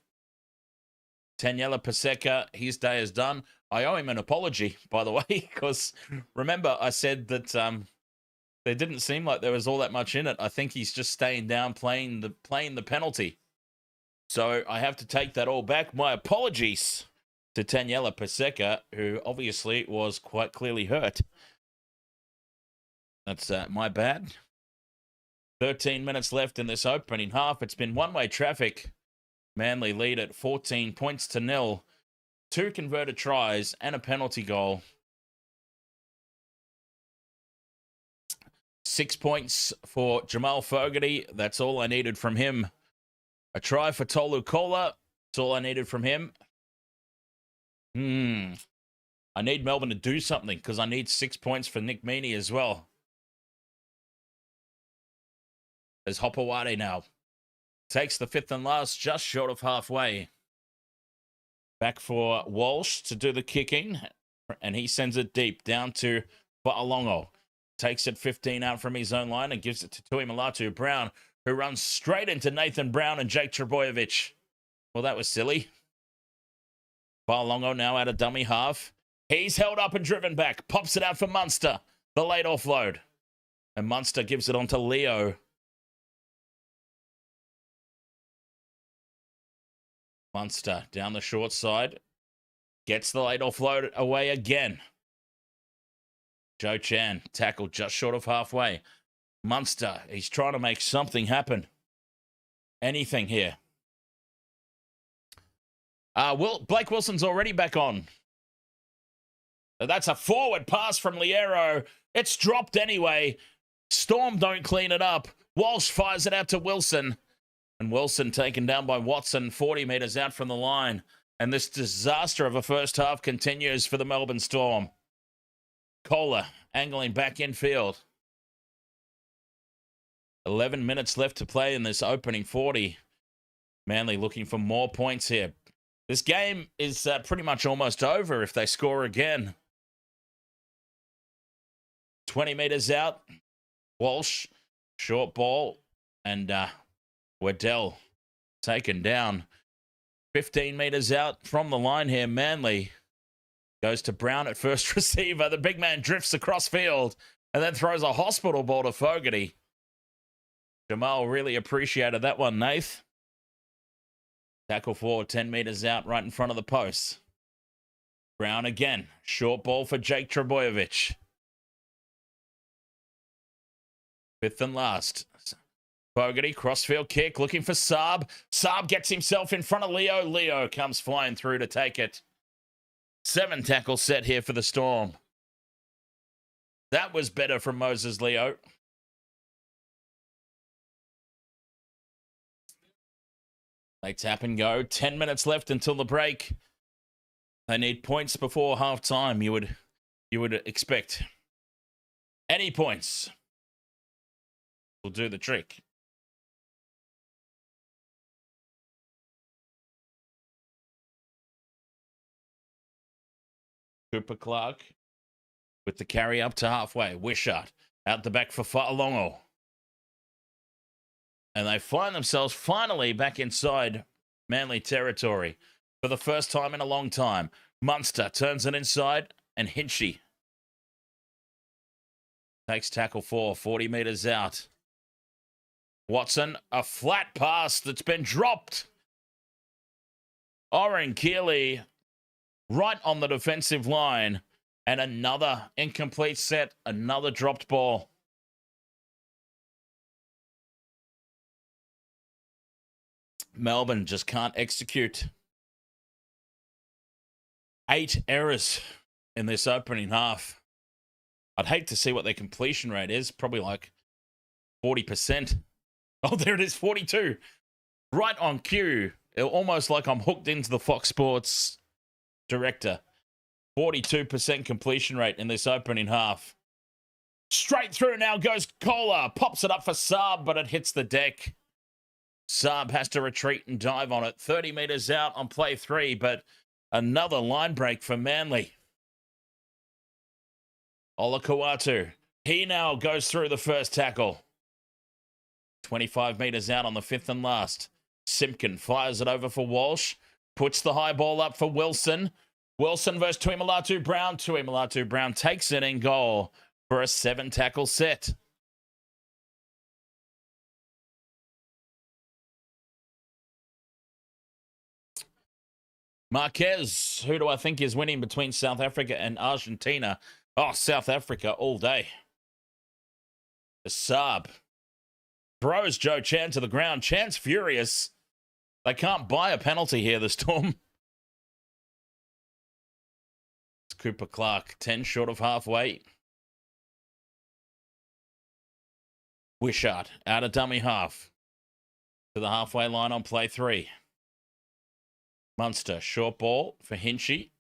Daniela Paseka, his day is done. I owe him an apology, by the way, because remember I said that there didn't seem like there was all that much in it. I think he's just staying down, playing the penalty. So I have to take that all back. My apologies to Daniela Paseka, who obviously was quite clearly hurt. That's my bad. 13 minutes left in this opening half. It's been one-way traffic. Manly lead at 14 points to nil. 2 converted tries and a penalty goal. 6 points for Jamal Fogarty. That's all I needed from him. A try for Tolu Kola. That's all I needed from him. I need Melbourne to do something because I need 6 points for Nick Meaney as well. There's Hopewade now. Takes the 5th and last, just short of halfway. Back for Walsh to do the kicking. And he sends it deep down to Fa'alongo. Takes it 15 out from his own line and gives it to Tui Malatu Brown, who runs straight into Nathan Brown and Jake Trebojevic. Well, that was silly. Fa'alongo now out of dummy half. He's held up and driven back. Pops it out for Munster. The late offload. And Munster gives it on to Leo. Munster down the short side. Gets the late offload away again. Joe Chan tackled just short of halfway. Munster, he's trying to make something happen. Anything here. Blake Wilson's already back on. That's a forward pass from Liero. It's dropped anyway. Storm don't clean it up. Walsh fires it out to Wilson. And Wilson taken down by Watson, 40 metres out from the line. And this disaster of a first half continues for the Melbourne Storm. Kohler angling back infield. 11 minutes left to play in this opening 40. Manly looking for more points here. This game is pretty much almost over if they score again. 20 metres out. Walsh, short ball. And Waddell taken down. 15 metres out from the line here. Manly goes to Brown at first receiver. The big man drifts across field and then throws a hospital ball to Fogarty. Jamal really appreciated that one, Nath. Tackle forward, 10 metres out, right in front of the post. Brown again. Short ball for Jake Trebojevic. 5th and last. Fogarty, crossfield kick, looking for Saab. Saab gets himself in front of Leo. Leo comes flying through to take it. 7 tackles set here for the Storm. That was better from Moses Leo. They tap and go. 10 minutes left until the break. They need points before half-time, you would expect. Any points will do the trick. Cooper Clark with the carry up to halfway. Wishart out the back for Fa'alongo. And they find themselves finally back inside Manly territory for the first time in a long time. Munster turns it inside and Hinchy takes tackle 4, 40 metres out. Watson, a flat pass that's been dropped. Oren Keeley right on the defensive line. And another incomplete set, another dropped ball. Melbourne just can't execute. 8 errors in this opening half. I'd hate to see what their completion rate is. Probably like 40%. Oh, there it is, 42. Right on cue. Almost like I'm hooked into the Fox Sports director. 42% completion rate in this opening half. Straight through now goes Kohler. Pops it up for Saab, but it hits the deck. Saab has to retreat and dive on it. 30 metres out on play 3, but another line break for Manly. Olakau'atu. He now goes through the first tackle. 25 metres out on the 5th and last. Simpkin fires it over for Walsh. Puts the high ball up for Wilson. Wilson versus Tuimolatu Brown. Tuimolatu Brown takes it in goal for a 7-tackle set. Marquez, who do I think is winning between South Africa and Argentina? Oh, South Africa all day. The Saab throws Joe Chan to the ground. Chan's furious. They can't buy a penalty here, the Storm. It's Cooper Clark, 10 short of halfway. Wishart out of dummy half to the halfway line on play 3. Munster, short ball for Hinchy.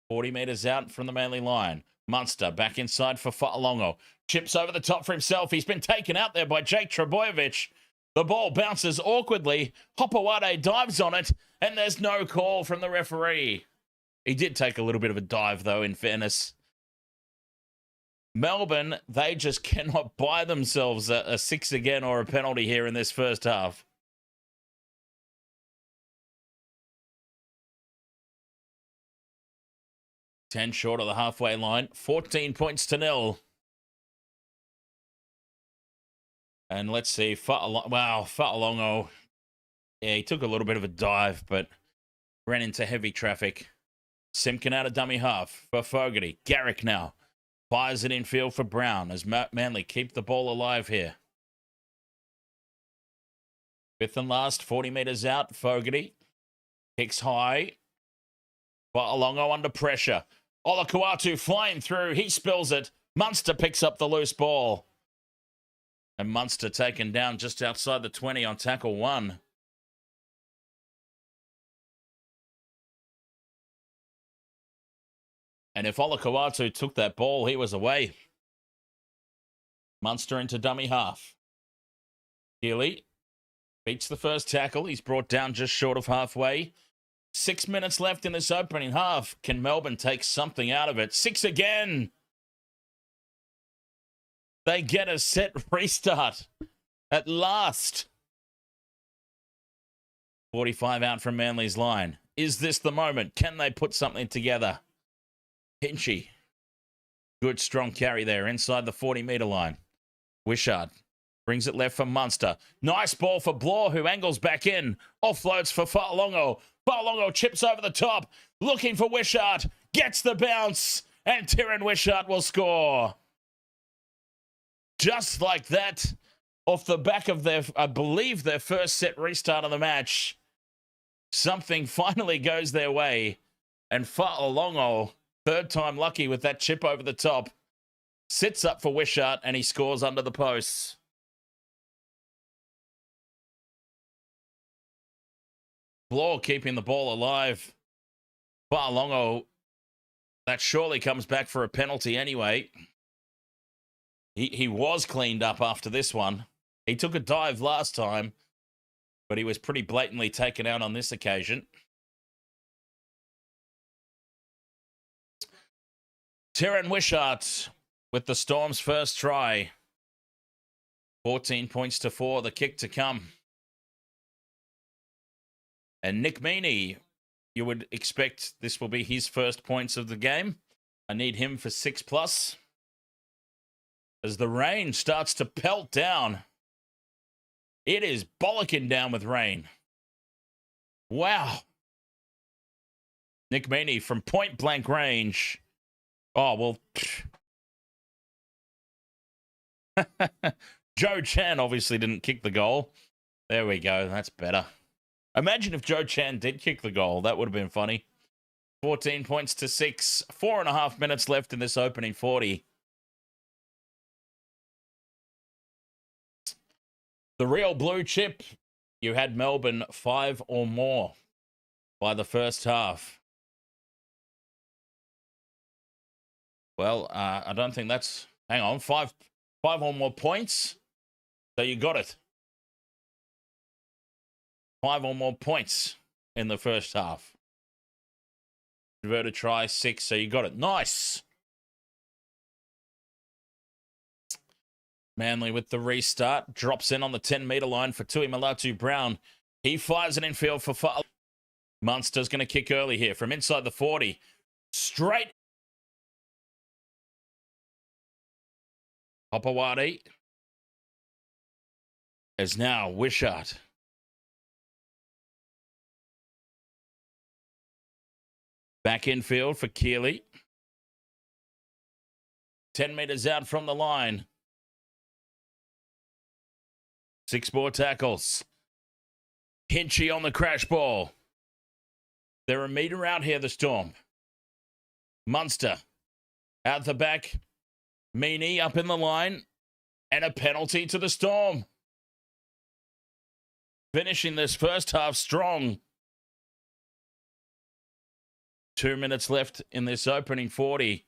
40 metres out from the Manly line. Munster back inside for Fa'alongo. Chips over the top for himself. He's been taken out there by Jake Trebojevic. The ball bounces awkwardly. Hopewade dives on it, and there's no call from the referee. He did take a little bit of a dive, though, in fairness. Melbourne, they just cannot buy themselves a 6 again or a penalty here in this first half. Ten short of the halfway line. 14 points to 0. And let's see. Fa'alongo. Yeah, he took a little bit of a dive, but ran into heavy traffic. Simpkin out of dummy half for Fogarty. Garrick now fires it in field for Brown as Manly keep the ball alive here. 5th and last, 40 metres out. Fogarty kicks high. Fa'alongo under pressure. Olakau'atu flying through. He spills it. Munster picks up the loose ball. And Munster taken down just outside the 20 on tackle 1. And if Olakau'atu took that ball, he was away. Munster into dummy half. Healy beats the first tackle. He's brought down just short of halfway. 6 minutes left in this opening half. Can Melbourne take something out of it? 6 again. They get a set restart at last. 45 out from Manly's line. Is this the moment? Can they put something together? Hinchy. Good strong carry there inside the 40-metre line. Wishart brings it left for Munster. Nice ball for Blore, who angles back in. Offloads for Fa'alongo. Fa'alongo chips over the top. Looking for Wishart. Gets the bounce. And Tyron Wishart will score. Just like that. Off the back of their, I believe, their first set restart of the match. Something finally goes their way. And Fa'alongo, third time lucky with that chip over the top, sits up for Wishart and he scores under the posts. Blore keeping the ball alive. Fa'alongo, that surely comes back for a penalty anyway. He was cleaned up after this one. He took a dive last time, but he was pretty blatantly taken out on this occasion. Tyron Wishart with the Storm's first try. 14 points to 4, the kick to come. And Nick Meaney, you would expect this will be his first points of the game. I need him for 6+. As the rain starts to pelt down. It is bollocking down with rain. Wow. Nick Meaney from point blank range. Oh, well. Joe Chan obviously didn't kick the goal. There we go. That's better. Imagine if Joe Chan did kick the goal. That would have been funny. 14 points to 6. 4.5 minutes left in this opening 40. The real blue chip, you had Melbourne 5 or more by the first half. Well, I don't think that's... Hang on, five or more points. So you got it. 5 or more points in the first half. Converted try, 6, so you got it. Nice. Manly with the restart. Drops in on the 10-metre line for Tui Malatu Brown. He fires it infield for far. Munster's going to kick early here from inside the 40. Straight. Hopawati is now Wishart. Back infield for Keeley. 10 metres out from the line. 6 more tackles. Hinchy on the crash ball. They're a metre out here, the Storm. Munster out the back. Meaney up in the line. And a penalty to the Storm. Finishing this first half strong. 2 minutes left in this opening 40.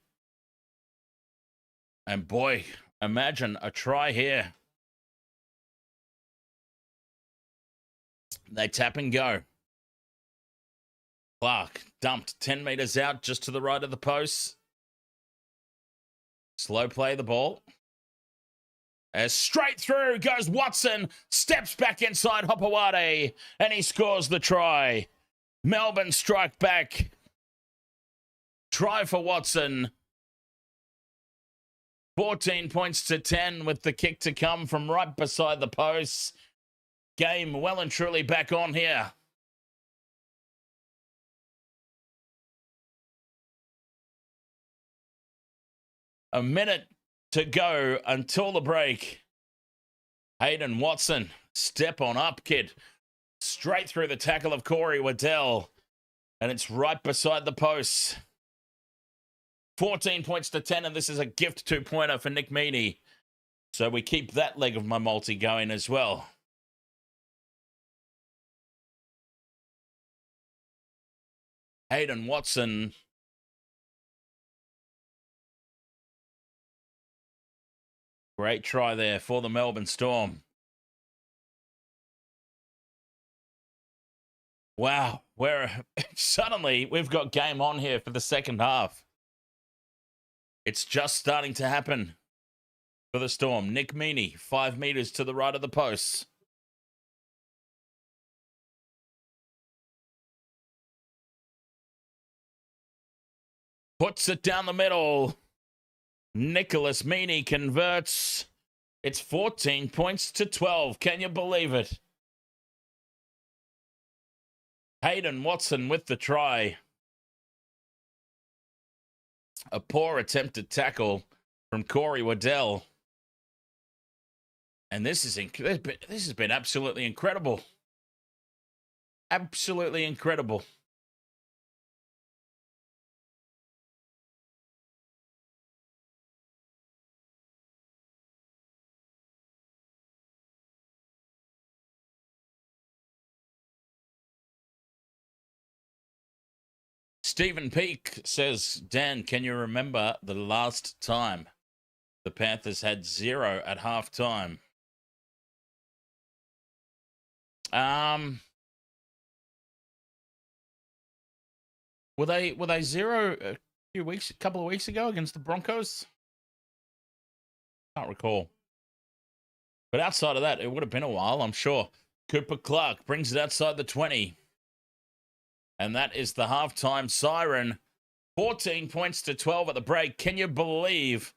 And boy, imagine a try here. They tap and go. Clark dumped 10 metres out just to the right of the post. Slow play the ball. As straight through goes Watson. Steps back inside Hopawati. And he scores the try. Melbourne strike back. Try for Watson. 14 points to 10 with the kick to come from right beside the post. Game well and truly back on here. A minute to go until the break. Hayden Watson, step on up, kid. Straight through the tackle of Corey Waddell. And it's right beside the post. 14 points to 10, and this is a gift 2-pointer for Nick Meaney. So we keep that leg of my multi going as well. Hayden Watson. Great try there for the Melbourne Storm. Wow, suddenly we've got game on here for the second half. It's just starting to happen for the Storm. Nick Meaney, 5 metres to the right of the post. Puts it down the middle. Nicholas Meaney converts. It's 14 points to 12. Can you believe it? Hayden Watson with the try. A poor attempted tackle from Corey Waddell. And this has been absolutely incredible. Absolutely incredible. Stephen Peake says, Dan, can you remember the last time the Panthers had 0 at halftime? Were they 0 a couple of weeks ago against the Broncos? Can't recall. But outside of that, it would have been a while, I'm sure. Cooper Clark brings it outside the 20. And that is the halftime siren. 14 points to 12 at the break. Can you believe,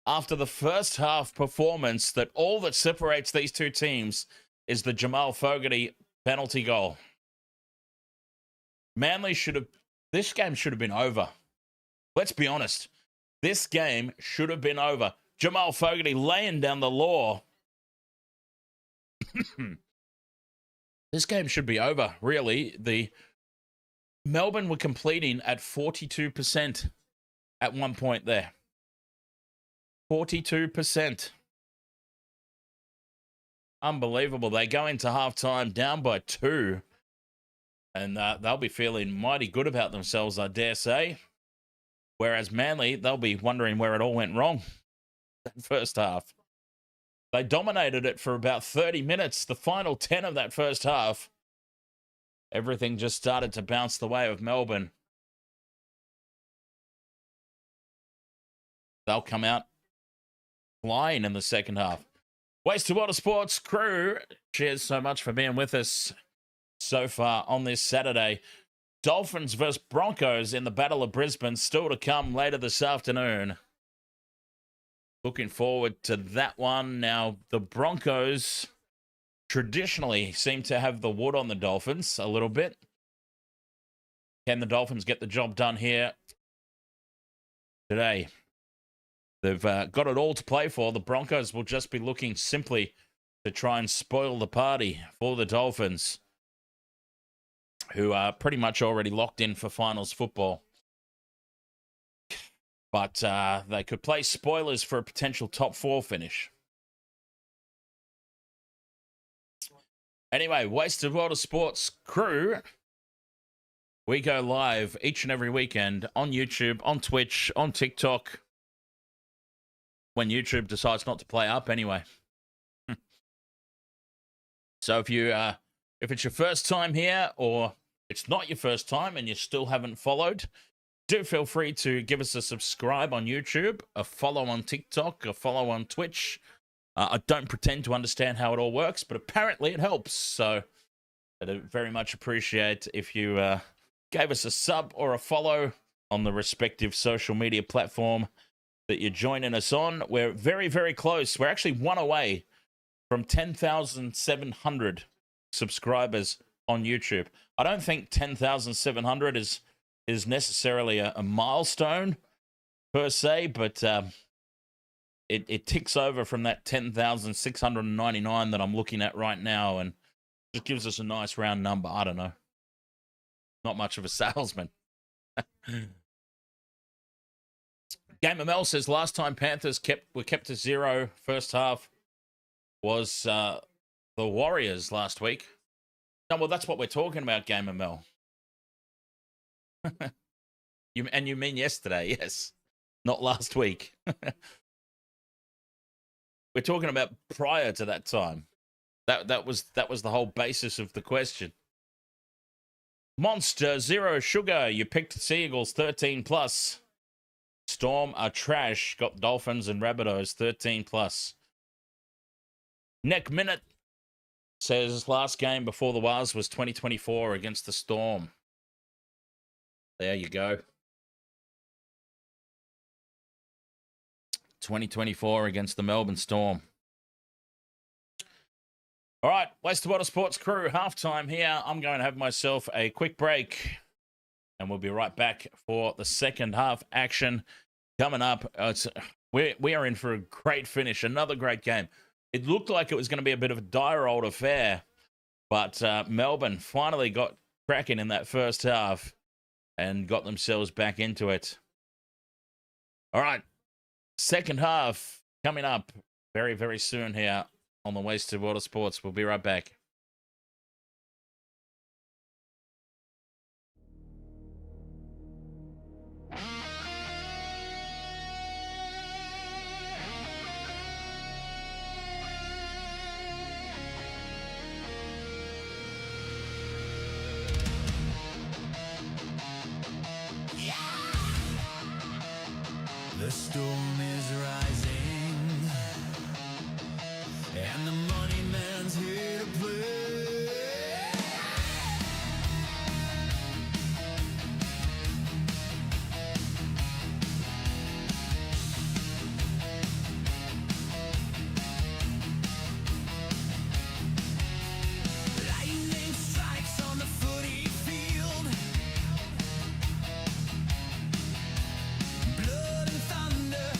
after the first half performance, that all that separates these two teams is the Jamal Fogarty penalty goal? Manly this game should have been over. Let's be honest. This game should have been over. Jamal Fogarty laying down the law. This game should be over, really. The Melbourne were completing at 42% at one point there. 42%. Unbelievable. They go into halftime down by 2. And they'll be feeling mighty good about themselves, I dare say. Whereas Manly, they'll be wondering where it all went wrong that first half. They dominated it for about 30 minutes. The final 10 of that first half, everything just started to bounce the way of Melbourne. They'll come out flying in the second half. Wasted Water Sports crew, cheers so much for being with us so far on this Saturday. Dolphins versus Broncos in the Battle of Brisbane, still to come later this afternoon. Looking forward to that one. Now, the Broncos traditionally seem to have the wood on the Dolphins a little bit. Can the Dolphins get the job done here today? They've got it all to play for. The Broncos will just be looking simply to try and spoil the party for the Dolphins, who are pretty much already locked in for finals football. But they could play spoilers for a potential top 4 finish. Anyway, Wasted Water Sports crew, we go live each and every weekend on YouTube, on Twitch, on TikTok, when YouTube decides not to play up anyway. So if it's your first time here, or it's not your first time and you still haven't followed, do feel free to give us a subscribe on YouTube, a follow on TikTok, a follow on Twitch. I don't pretend to understand how it all works, but apparently it helps. So I'd very much appreciate if you gave us a sub or a follow on the respective social media platform that you're joining us on. We're very, very close. We're actually one away from 10,700 subscribers on YouTube. I don't think 10,700 is necessarily a milestone per se, but it ticks over from that 10,699 that I'm looking at right now, and just gives us a nice round number. I don't know. Not much of a salesman. Game of Mel says last time Panthers were kept to 0 first half was the Warriors last week. No, well, that's what we're talking about, Game of Mel. You mean yesterday, yes. Not last week. We're talking about prior to that time. That was the whole basis of the question. Monster, Zero Sugar, you picked Seagulls 13+. Storm are trash. Got Dolphins and Rabbitohs 13+. Neck Minute says last game before the Wars was 2024 against the Storm. There you go. 2024 against the Melbourne Storm. All right, Wasted Water Sports crew, halftime here. I'm going to have myself a quick break, and we'll be right back for the second half action coming up. We are in for a great finish, another great game. It looked like it was going to be a bit of a dire old affair, but Melbourne finally got cracking in that first half and got themselves back into it. All right, second half coming up very, very soon here on the Wasted Water Sports. We'll be right back. The storm is rising, and the money man's here to play. Lightning strikes on the footy field. Blood and thunder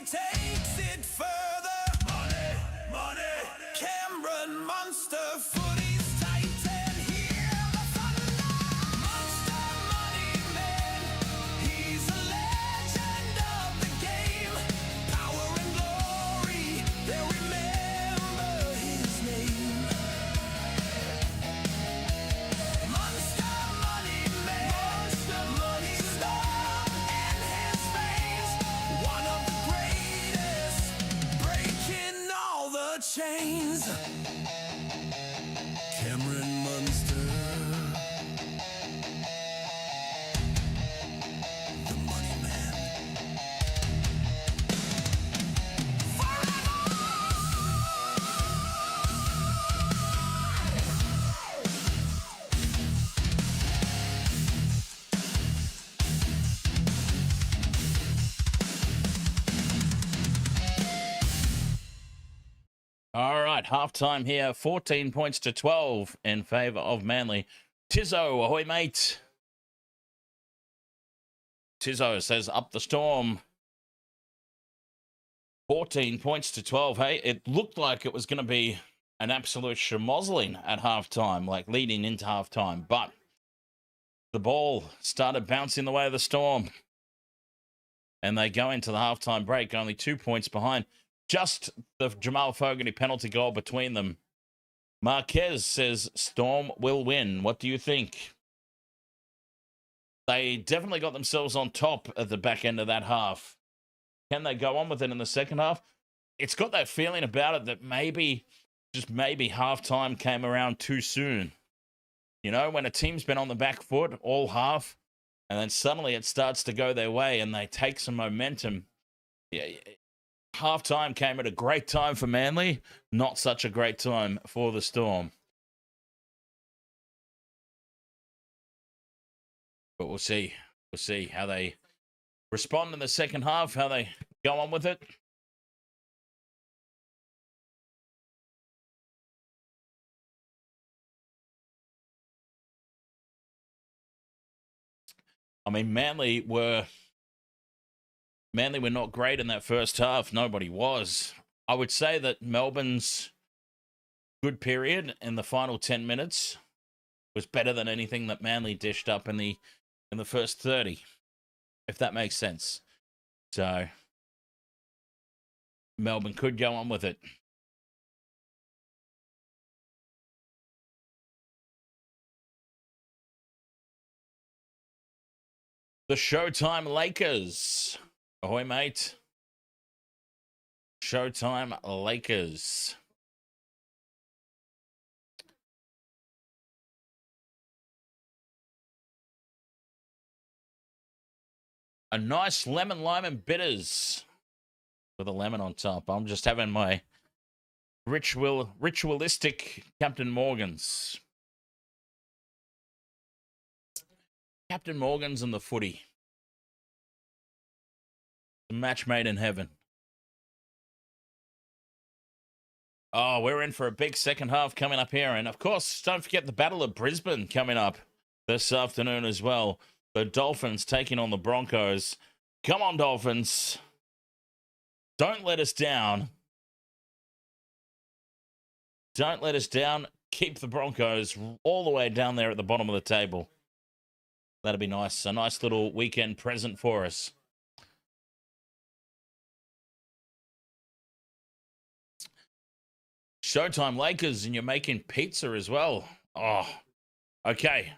money takes it further. Money, money. Cameron Munster, footy's tight and hear the thunder. Munster money man, he's a legend of the game. Power and glory, they'll remember his name. Munster money man, Munster money Storm and his veins. One of the greatest, breaking all the chains. Cameron Munster, the money man. All right, halftime here, 14 points to 12 in favour of Manly. Tizzo, ahoy, mate. Tizzo says up the Storm. 14 points to 12. Hey, it looked like it was going to be an absolute schmozzling at halftime, like leading into halftime, but the ball started bouncing the way of the Storm. And they go into the halftime break only 2 points behind. Just the Jamal Fogarty penalty goal between them. Marquez says Storm will win. What do you think? They definitely got themselves on top at the back end of that half. Can they go on with it in the second half? It's got that feeling about it that maybe, just maybe, halftime came around too soon. You know, when a team's been on the back foot all half, and then suddenly it starts to go their way and they take some momentum. Yeah, halftime came at a great time for Manly, not such a great time for the Storm. But we'll see. We'll see how they respond in the second half, how they go on with it. I mean, Manly were not great in that first half. Nobody was. I would say that Melbourne's good period in the final 10 minutes was better than anything that Manly dished up in the first 30, if that makes sense. So Melbourne could go on with it. The Showtime Lakers. Ahoy, mate. Showtime Lakers. A nice lemon, lime, and bitters with a lemon on top. I'm just having my ritualistic Captain Morgan's. Captain Morgan's and the footy. A match made in heaven. Oh, we're in for a big second half coming up here. And, of course, don't forget the Battle of Brisbane coming up this afternoon as well. The Dolphins taking on the Broncos. Come on, Dolphins. Don't let us down. Don't let us down. Keep the Broncos all the way down there at the bottom of the table. That'd be nice. A nice little weekend present for us. Showtime Lakers, and you're making pizza as well. Oh, okay.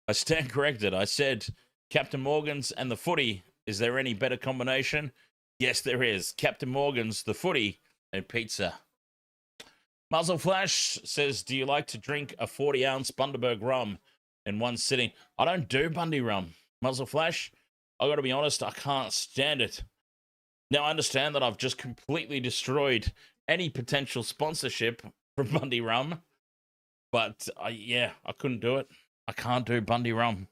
I stand corrected. I said Captain Morgan's and the footy. Is there any better combination? Yes, there is. Captain Morgan's, the footy, and pizza. Muzzle Flash says, do you like to drink a 40-ounce Bundaberg rum in one sitting? I don't do Bundy rum. Muzzle Flash, I got to be honest, I can't stand it. Now, I understand that I've just completely destroyed any potential sponsorship for Bundy rum. But, yeah, I couldn't do it. I can't do Bundy rum.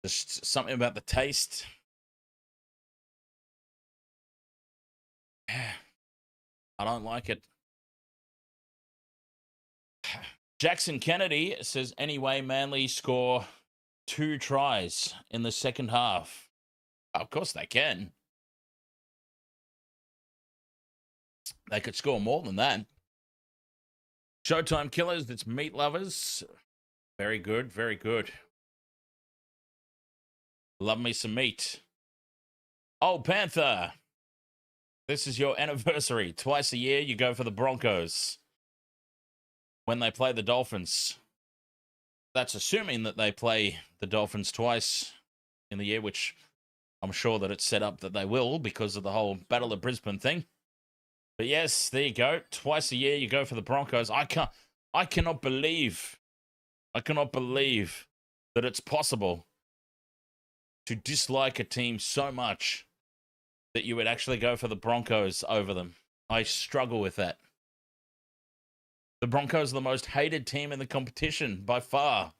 Just something about the taste. I don't like it. Jackson Kennedy says, anyway, Manly score 2 tries in the second half. Of course they can. They could score more than that. Showtime Killers, it's meat lovers. Very good, very good. Love me some meat. Oh, Panther. This is your anniversary. Twice a year, you go for the Broncos when they play the Dolphins. That's assuming that they play the Dolphins twice in the year, which I'm sure that it's set up that they will because of the whole Battle of Brisbane thing. But yes, there you go. Twice a year, you go for the Broncos. I cannot believe that it's possible to dislike a team so much that you would actually go for the Broncos over them. I struggle with that. The Broncos are the most hated team in the competition by far.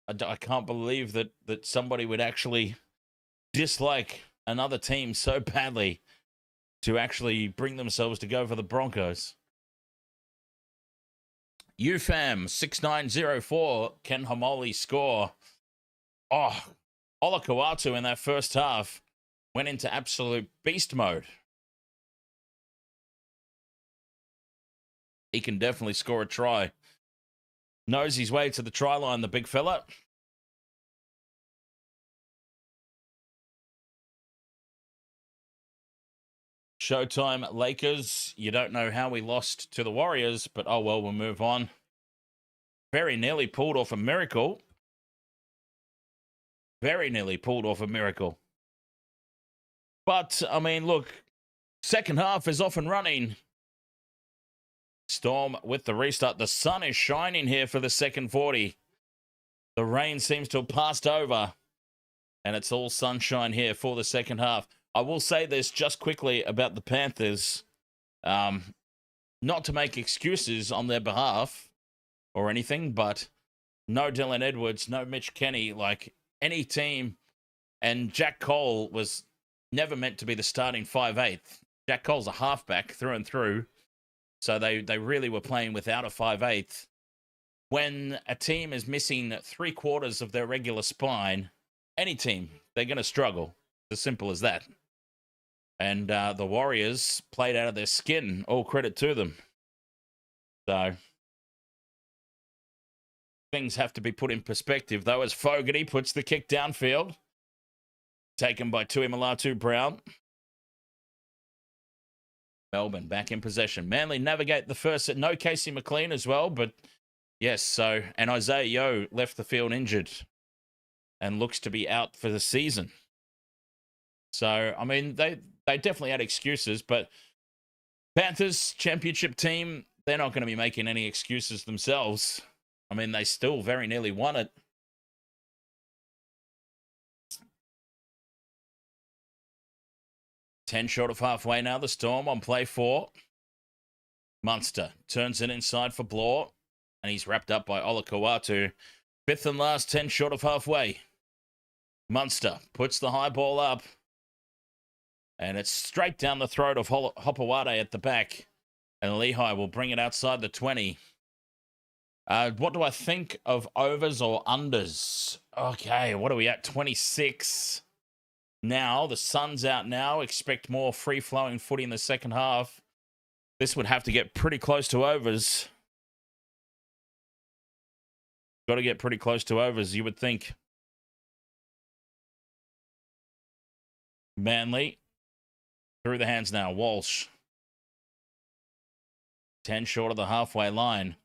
I can't believe that somebody would actually dislike another team so badly to actually bring themselves to go for the Broncos. UFAM 6904, Ken Homoli score. Oh, Olakau'atu in that first half went into absolute beast mode. He can definitely score a try. Knows his way to the try line, the big fella. Showtime Lakers. You don't know how we lost to the Warriors, but oh well, we'll move on. Very nearly pulled off a miracle. Very nearly pulled off a miracle. But, I mean, look, second half is off and running. Storm with the restart. The sun is shining here for the second 40. The rain seems to have passed over. And it's all sunshine here for the second half. I will say this just quickly about the Panthers. Not to make excuses on their behalf or anything, but no Dylan Edwards, no Mitch Kenny, like any team. And Jack Cole was never meant to be the starting 5'8". Jack Cole's a halfback through and through. So they really were playing without a 5'8". When a team is missing 3/4 of their regular spine, any team, they're going to struggle. As simple as that. And the Warriors played out of their skin. All credit to them. So things have to be put in perspective, though, as Fogarty puts the kick downfield. Taken by Tui Malatu Brown. Melbourne back in possession. Manly navigate the first set. No Casey McLean as well, but yes, so, and Isaiah Yeo left the field injured and looks to be out for the season. So, I mean, they definitely had excuses, but Panthers championship team, they're not going to be making any excuses themselves. I mean, they still very nearly won it. Ten short of halfway now, the Storm on play 4. Munster turns it inside for Blore, and he's wrapped up by Olakau'atu. Fifth and last, 10 short of halfway. Munster puts the high ball up, and it's straight down the throat of Hopewade at the back, and Lehigh will bring it outside the 20. What do I think of overs or unders? Okay, what are we at? 26. Now, the sun's out now. Expect more free-flowing footy in the second half. This would have to get pretty close to overs. Got to get pretty close to overs, you would think. Manly. Through the hands now. Walsh. 10 short of the halfway line.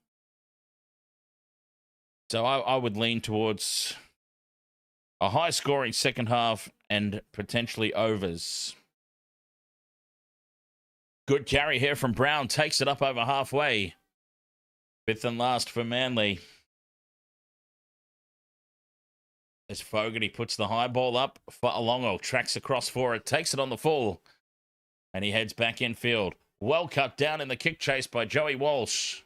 So I would lean towards a high-scoring second half and potentially overs. Good carry here from Brown. Takes it up over halfway. Fifth and last for Manly. As Fogarty puts the high ball up for Alongo. Tracks across for it. Takes it on the full. And he heads back infield. Well cut down in the kick chase by Joey Walsh.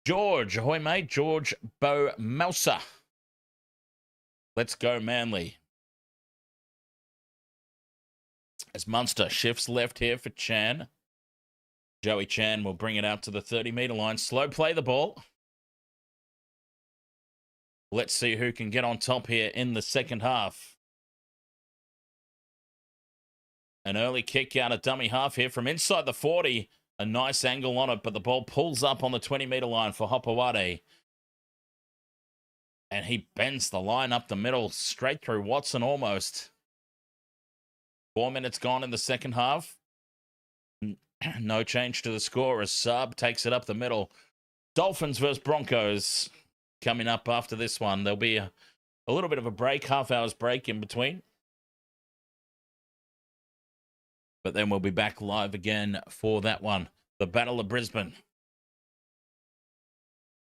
George. Ahoy, mate. George Bo Mouser. Let's go, Manly. As Munster shifts left here for Chan. Joey Chan will bring it out to the 30-metre line. Slow play the ball. Let's see who can get on top here in the second half. An early kick out of dummy half here from inside the 40. A nice angle on it, but the ball pulls up on the 20-metre line for Hopewade. And he bends the line up the middle, straight through Watson almost. 4 minutes gone in the second half. No change to the score as Saab takes it up the middle. Dolphins versus Broncos coming up after this one. There'll be a little bit of a break, half hour's break in between. But then we'll be back live again for that one. The Battle of Brisbane.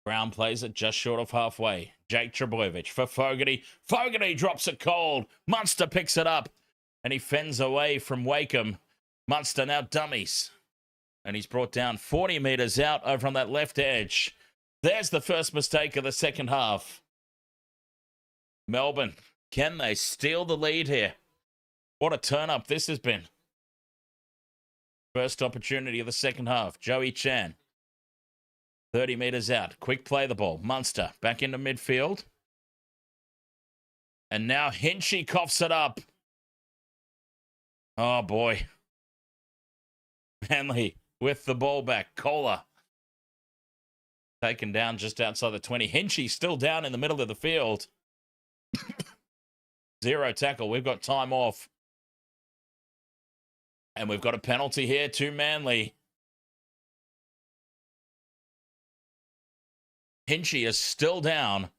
Brown plays it just short of halfway. Jake Trebojevic for Fogarty. Fogarty drops it cold. Munster picks it up. And he fends away from Wakeham. Munster now dummies. And he's brought down 40 metres out over on that left edge. There's the first mistake of the second half. Melbourne, can they steal the lead here? What a turn-up this has been. First opportunity of the second half. Joey Chan. 30 metres out. Quick play the ball. Munster back into midfield. And now Hinchy coughs it up. Oh, boy. Manly with the ball back. Kohler taken down just outside the 20. Hinchy still down in the middle of the field. Zero tackle. We've got time off. And we've got a penalty here to Manly. Hinchy is still down.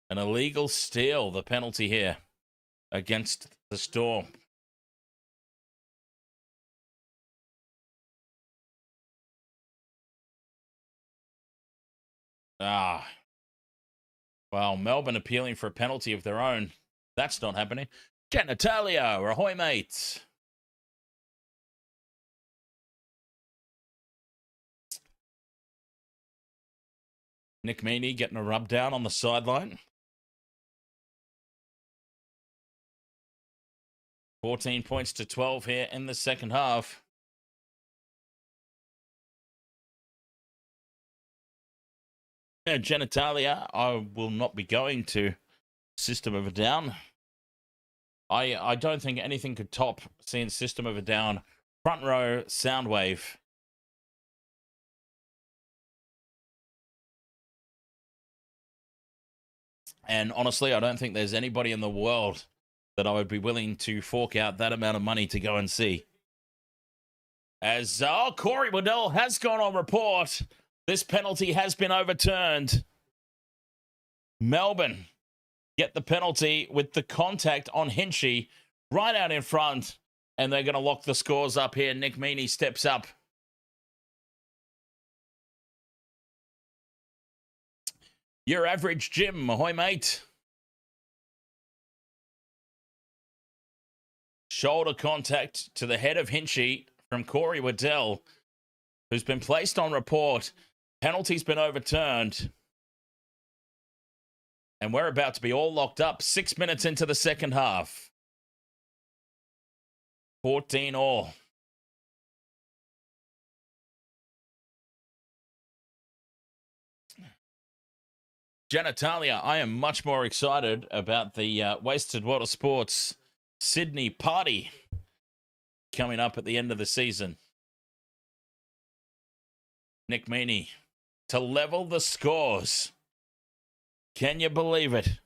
An illegal steal, the penalty here against the Storm. Well, Melbourne appealing for a penalty of their own. That's not happening. Genitalia, ahoy, mates. Nick Meaney getting a rub down on the sideline. 14 points to 12 here in the second half. Yeah, Genitalia, I will not be going to System of a Down. I don't think anything could top seeing System of a Down front row Soundwave. And honestly, I don't think there's anybody in the world that I would be willing to fork out that amount of money to go and see. As Corey Waddell has gone on report. This penalty has been overturned. Melbourne get the penalty with the contact on Hinchy right out in front. And they're going to lock the scores up here. Nick Meaney steps up. Your average Jim, ahoy, mate. Shoulder contact to the head of Hinchy from Corey Waddell, who's been placed on report. Penalty's been overturned. And we're about to be all locked up 6 minutes into the second half. 14 all. Genitalia, I am much more excited about the Wasted Water Sports Sydney party coming up at the end of the season. Nick Meaney to level the scores. Can you believe it?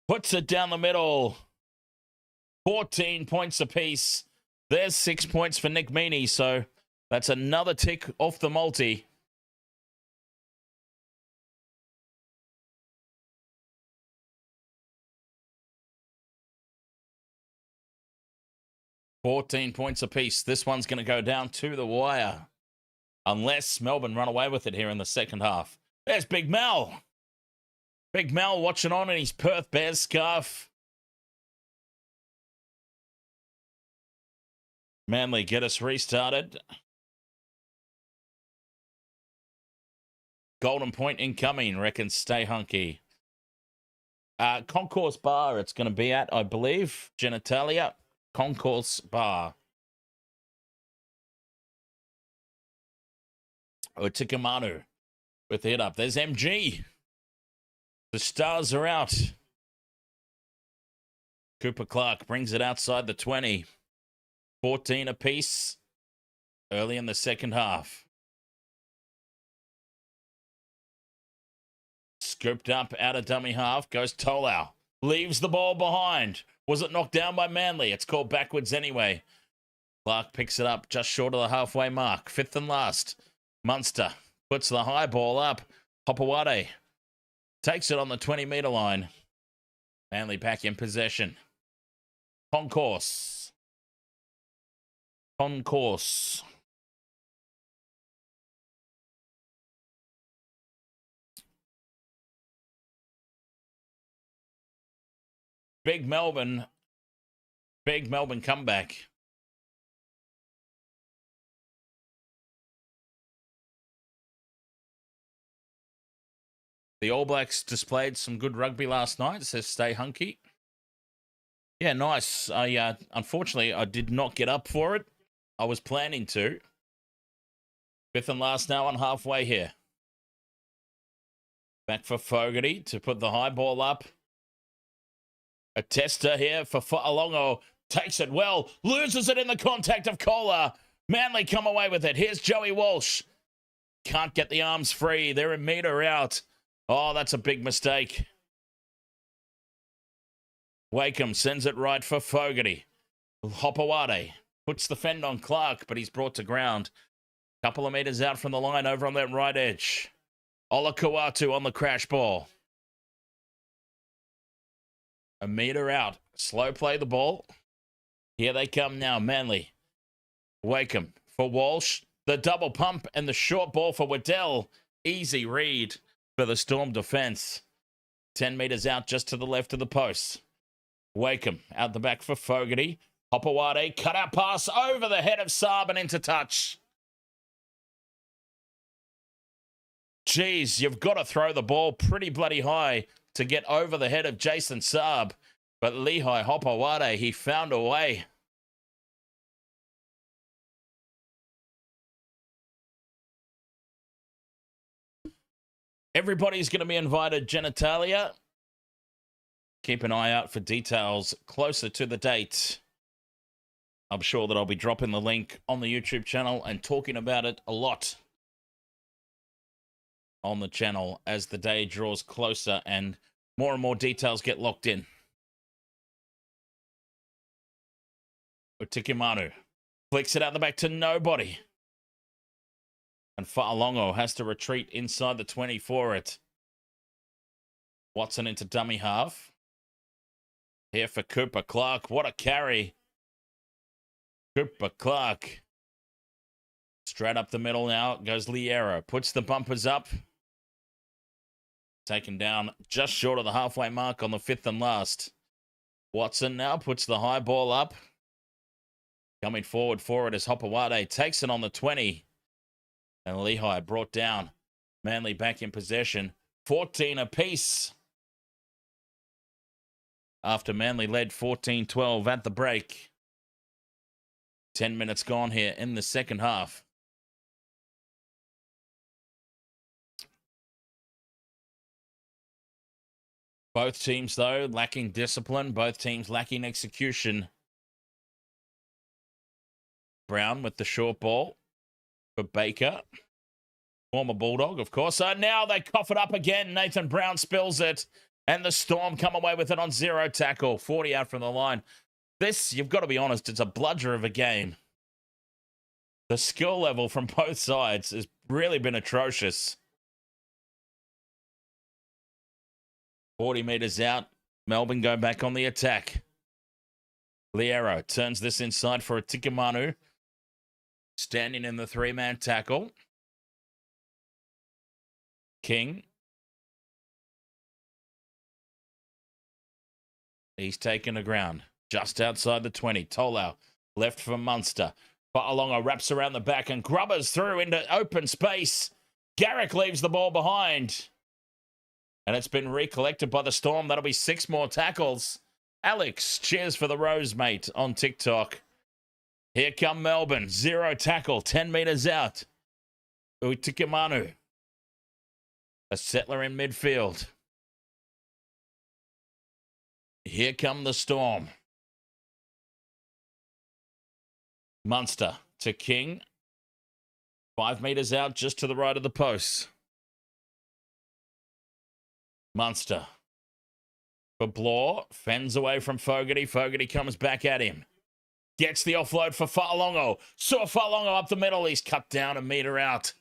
Puts it down the middle. 14 points apiece. There's 6 points for Nick Meaney, so that's another tick off the multi. $14 points apiece. This one's going to go down to the wire. Unless Melbourne run away with it here in the second half. There's Big Mel. Big Mel watching on in his Perth Bears scarf. Manly get us restarted. Golden point incoming, reckons Stay Hunky. Concourse Bar it's going to be at, I believe. Genitalia. Concourse Bar. Otikamanu with the hit up. There's MG. The Stars are out. Cooper Clark brings it outside the 20. 14 apiece early in the second half. Scooped up out of dummy half. Goes Tolau. Leaves the ball behind. Was it knocked down by Manly? It's called backwards anyway. Clark picks it up just short of the halfway mark. Fifth and last. Munster puts the high ball up. Hopawade takes it on the 20-metre line. Manly back in possession. Concourse. Big Melbourne comeback. The All Blacks displayed some good rugby last night. It says stay hunky. Yeah, nice. Unfortunately, I did not get up for it. I was planning to. Fifth and last now on halfway here. Back for Fogarty to put the high ball up. A tester here for Alongo. Takes it well. Loses it in the contact of Kohler. Manly come away with it. Here's Joey Walsh. Can't get the arms free. They're a metre out. Oh, that's a big mistake. Wakeham sends it right for Fogarty. Hopawade puts the fend on Clark, but he's brought to ground. Couple of metres out from the line over on that right edge. Olakau'atu on the crash ball. A metre out. Slow play the ball. Here they come now, Manly. Wakeham for Walsh. The double pump and the short ball for Waddell. Easy read for the Storm defence. 10 metres out just to the left of the post. Wakeham out the back for Fogarty. Hopawade, cut out pass over the head of Saab and into touch. Geez, you've got to throw the ball pretty bloody high to get over the head of Jason Saab. But Lehigh Hopawade, he found a way. Everybody's going to be invited, Genitalia. Keep an eye out for details closer to the date. I'm sure that I'll be dropping the link on the YouTube channel and talking about it a lot on the channel as the day draws closer and more details get locked in. Utikimanu flicks it out the back to nobody. And Fa'alongo has to retreat inside the 20 for it. Watson into dummy half. Here for Cooper Clark. What a carry. Cooper Clark. Straight up the middle now goes Liero. Puts the bumpers up. Taken down just short of the halfway mark on the fifth and last. Watson now puts the high ball up. Coming forward for it as Hopawade takes it on the 20. And Lehigh brought down. Manly back in possession. 14 apiece. After Manly led 14-12 at the break. 10 minutes gone here in the second half. Both teams, though, lacking discipline. Both teams lacking execution. Brown with the short ball for Baker. Former Bulldog, of course. So now they cough it up again. Nathan Brown spills it. And the Storm come away with it on zero tackle. 40 out from the line. This, you've got to be honest, it's a bludger of a game. The skill level from both sides has really been atrocious. 40 metres out. Melbourne go back on the attack. Liero turns this inside for a Tikamanu. Standing in the three-man tackle. King. He's taken the ground. Just outside the 20. Tolau left for Munster. Fa'alongo wraps around the back and grubbers through into open space. Garrick leaves the ball behind. And it's been recollected by the Storm. That'll be 6 more tackles. Alex, cheers for the rose, mate, on TikTok. Here come Melbourne. 0 tackle, 10 metres out. Uitikimanu. A settler in midfield. Here come the Storm. Munster to King. 5 metres out, just to the right of the post. Munster. For Blaw. Fends away from Fogarty. Fogarty comes back at him. Gets the offload for Fa'alongo. Saw Fa'alongo up the middle. He's cut down a metre out.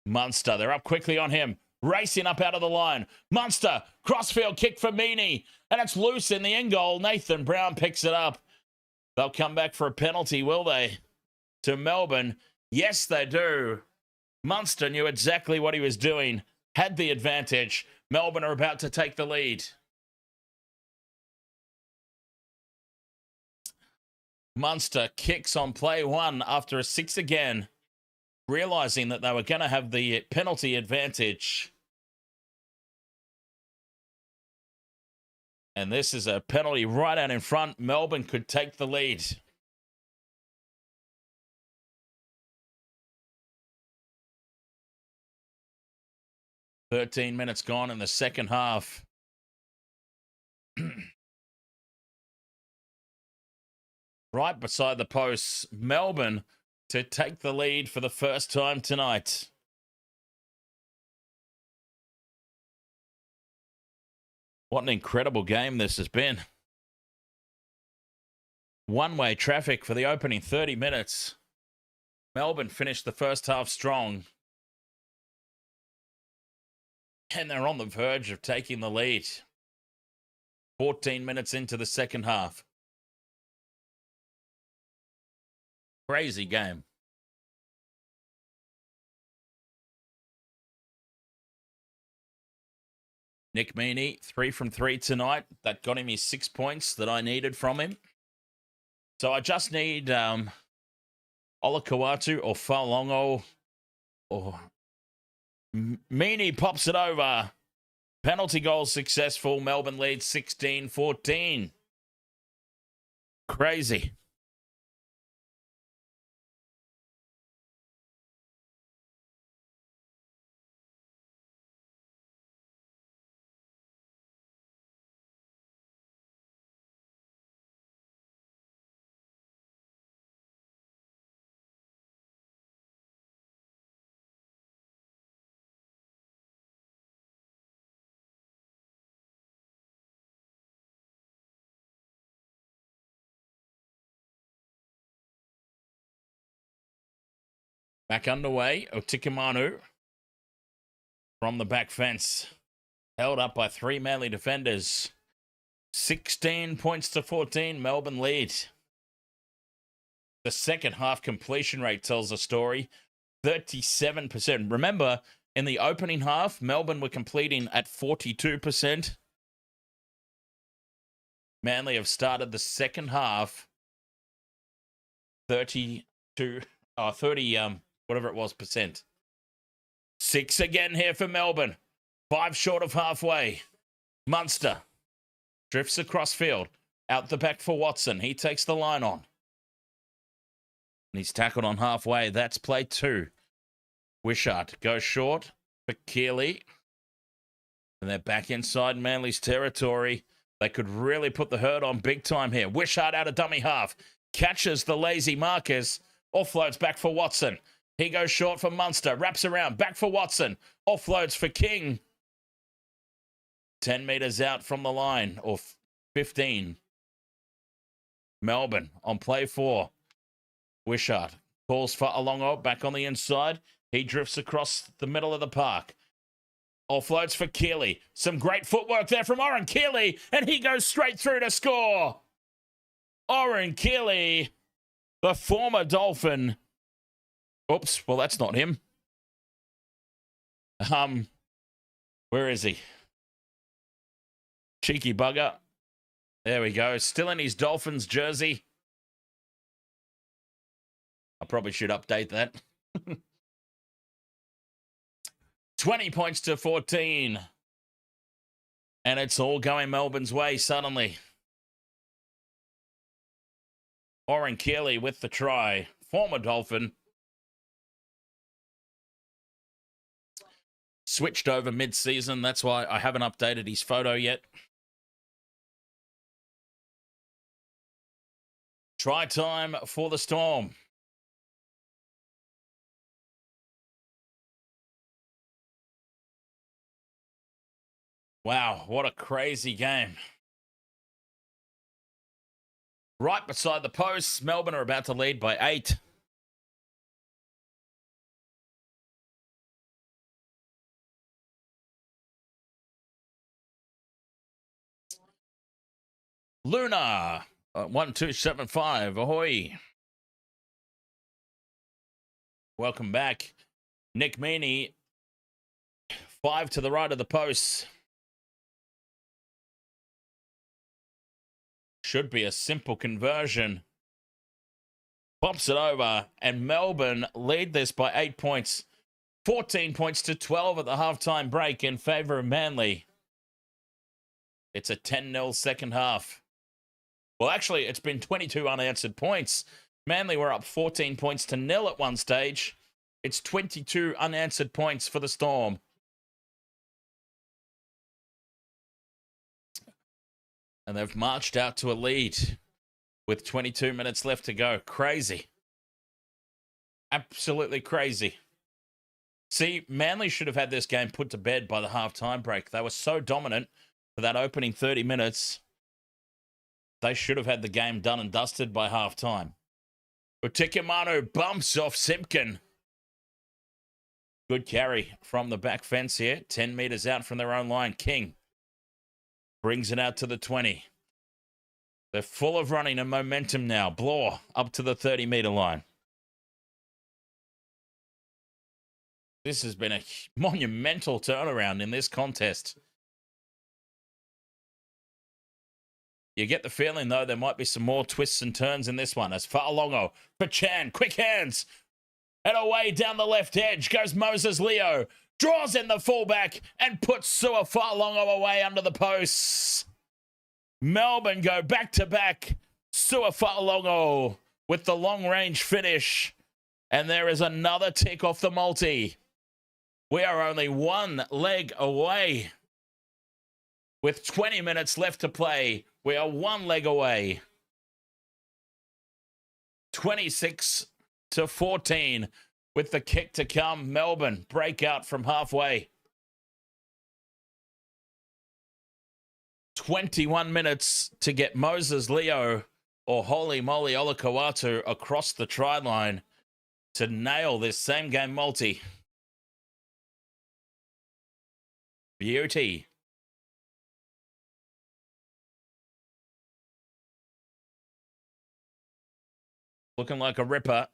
Munster. They're up quickly on him. Racing up out of the line. Munster. Crossfield kick for Meaney. And it's loose in the end goal. Nathan Brown picks it up. They'll come back for a penalty, will they? To Melbourne. Yes, they do. Munster knew exactly what he was doing. Had the advantage. Melbourne are about to take the lead. Munster kicks on play 1 after a 6 again, realising that they were going to have the penalty advantage. And this is a penalty right out in front. Melbourne could take the lead. "13 minutes gone in the second half. Right beside the posts, Melbourne to take the lead for the first time tonight. What an incredible game this has been. One-way traffic for the opening 30 minutes. Melbourne finished the first half strong. And they're on the verge of taking the lead. 14 minutes into the second half. Crazy game. Nick Meaney, 3 from 3 tonight. That got him his 6 points that I needed from him. So I just need Olakauatu or Fa'alongo or Meaney pops it over. Penalty goal successful. Melbourne leads 16-14. Crazy. Back underway, Otikimanu from the back fence. Held up by 3 Manly defenders. 16 points to 14, Melbourne lead. The second half completion rate tells a story. 37%. Remember, in the opening half, Melbourne were completing at 42%. Manly have started the second half 30, whatever it was, percent. 6 again here for Melbourne. 5 short of halfway. Munster drifts across field. Out the back for Watson. He takes the line on. And he's tackled on halfway. That's play 2. Wishart goes short for Keeley. And they're back inside Manly's territory. They could really put the hurt on big time here. Wishart out of dummy half. Catches the lazy Marcus. Offloads back for Watson. He goes short for Munster. Wraps around. Back for Watson. Offloads for King. 10 metres out from the line. Or 15. Melbourne on play 4. Wishart calls for Alongo back on the inside. He drifts across the middle of the park. Offloads for Keeley. Some great footwork there from Oren Keeley. And he goes straight through to score. Oren Keeley, the former Dolphin. Oops, well, that's not him. Where is he? Cheeky bugger. There we go. Still in his Dolphins jersey. I probably should update that. 20 points to 14. And it's all going Melbourne's way suddenly. Oren Keeley with the try. Former Dolphin. Switched over mid-season. That's why I haven't updated his photo yet. Try time for the Storm. Wow, what a crazy game. Right beside the posts, Melbourne are about to lead by 8. Luna, 1275, ahoy. Welcome back. Nick Meaney, 5 to the right of the posts. Should be a simple conversion. Pops it over, and Melbourne lead this by 8 points. 14 points to 12 at the halftime break in favour of Manly. It's a 10-0 second half. Well, actually, it's been 22 unanswered points. Manly were up 14 points to 0 at one stage. It's 22 unanswered points for the Storm. And they've marched out to a lead with 22 minutes left to go. Crazy. Absolutely crazy. See, Manly should have had this game put to bed by the halftime break. They were so dominant for that opening 30 minutes. They should have had the game done and dusted by halftime. Utikimanu bumps off Simpkin. Good carry from the back fence here. 10 metres out from their own line. King brings it out to the 20. They're full of running and momentum now. Blore up to the 30-metre line. This has been a monumental turnaround in this contest. You get the feeling, though, there might be some more twists and turns in this one. As Fa'alongo for Chan. Quick hands. And away down the left edge goes Moses Leo. Draws in the fullback and puts Sua Fa'alongo away under the posts. Melbourne go back-to-back. Sua Fa'alongo with the long-range finish. And there is another tick off the multi. We are only one leg away. With 20 minutes left to play, we are one leg away. 26 to 14 with the kick to come. Melbourne break out from halfway. 21 minutes to get Moses Leo or Holy Moly Olakau'atu across the try line to nail this same game multi. Beauty. Looking like a ripper.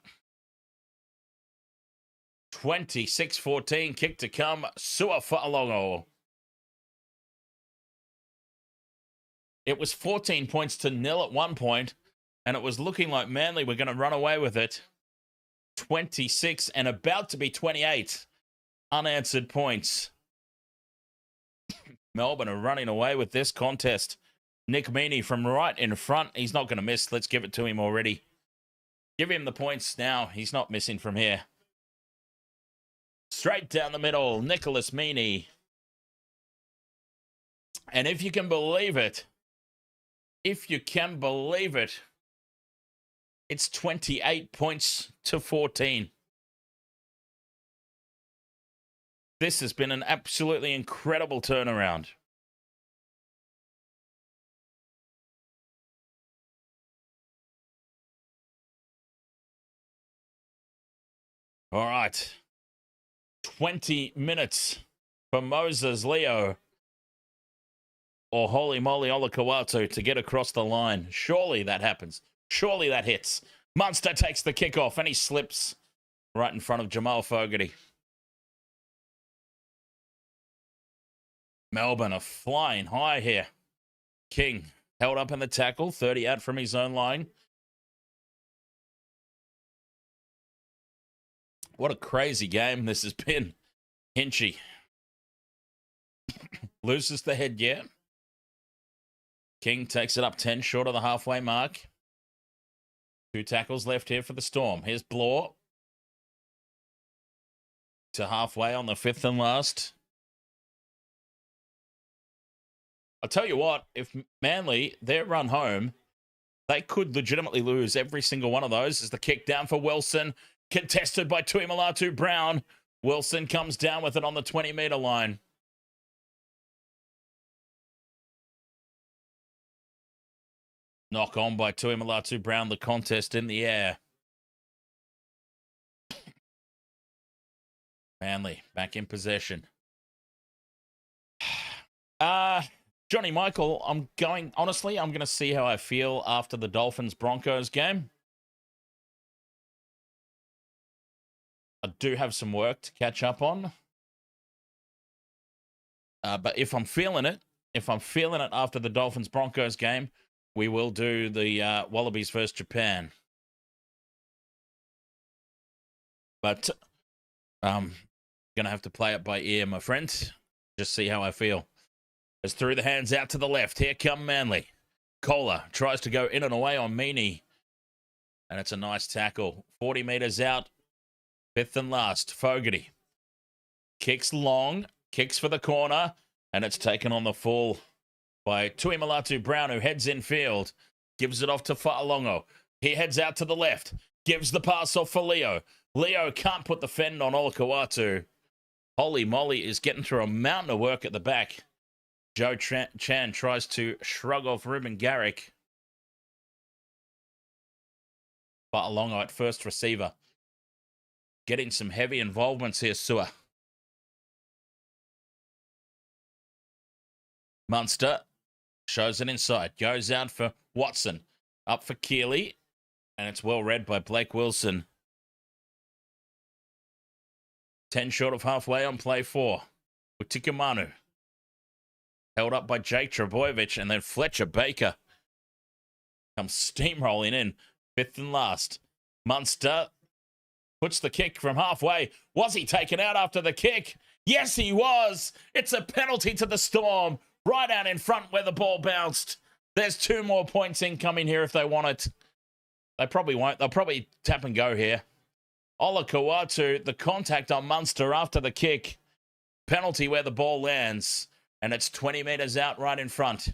26-14, kick to come. Sua Fa'alongo. It was 14 points to 0 at one point, and it was looking like Manly were going to run away with it. 26 and about to be 28 unanswered points. Melbourne are running away with this contest. Nick Meaney from right in front. He's not going to miss. Let's give it to him already. Give him the points now. He's not missing from here. Straight down the middle, Nicholas Meaney. And if you can believe it, it's 28 points to 14. This has been an absolutely incredible turnaround. All right. 20 minutes for Moses Leo or Holy Moly Olakau'atu to get across the line. Surely that happens. Surely that hits. Munster takes the kickoff and he slips right in front of Jamal Fogarty. Melbourne are flying high here. King held up in the tackle, 30 out from his own line. What a crazy game this has been. Hinchy loses the headgear. King takes it up 10 short of the halfway mark. 2 tackles left here for the Storm. Here's Blore to halfway on the 5th and last. I'll tell you what, if Manly, their run home, they could legitimately lose every single one of those. As the kick down for Wilson, contested by Tuimalatu Brown. Wilson comes down with it on the 20-metre line. Knock on by Tuimalatu Brown, the contest in the air. Manly back in possession. Johnny Michael, I'm going to see how I feel after the Dolphins-Broncos game. I do have some work to catch up on. But if I'm feeling it after the Dolphins-Broncos game, we will do the Wallabies versus Japan. But I'm going to have to play it by ear, my friend. Just see how I feel. As through the hands out to the left. Here come Manly. Kohler tries to go in and away on Meaney. And it's a nice tackle. 40 metres out. 5th and last. Fogarty. Kicks long. Kicks for the corner. And it's taken on the full by Tuimalatu Brown, who heads in field. Gives it off to Fa'alongo. He heads out to the left. Gives the pass off for Leo. Leo can't put the fend on Olakau'atu. Holy moly is getting through a mountain of work at the back. Joe Chan tries to shrug off Ruben Garrick. Fa'alongo at first receiver. Getting some heavy involvements here, Sua. Munster shows it inside. Goes out for Watson. Up for Keeley. And it's well read by Blake Wilson. 10 short of halfway on play 4. Utikamanu. Held up by Jake Trebojevic. And then Fletcher Baker comes steamrolling in. 5th and last. Munster puts the kick from halfway. Was he taken out after the kick? Yes, he was. It's a penalty to the Storm. Right out in front where the ball bounced. There's 2 more points incoming here if they want it. They probably won't. They'll probably tap and go here. Olakau'atu, the contact on Munster after the kick. Penalty where the ball lands. And it's 20 metres out right in front.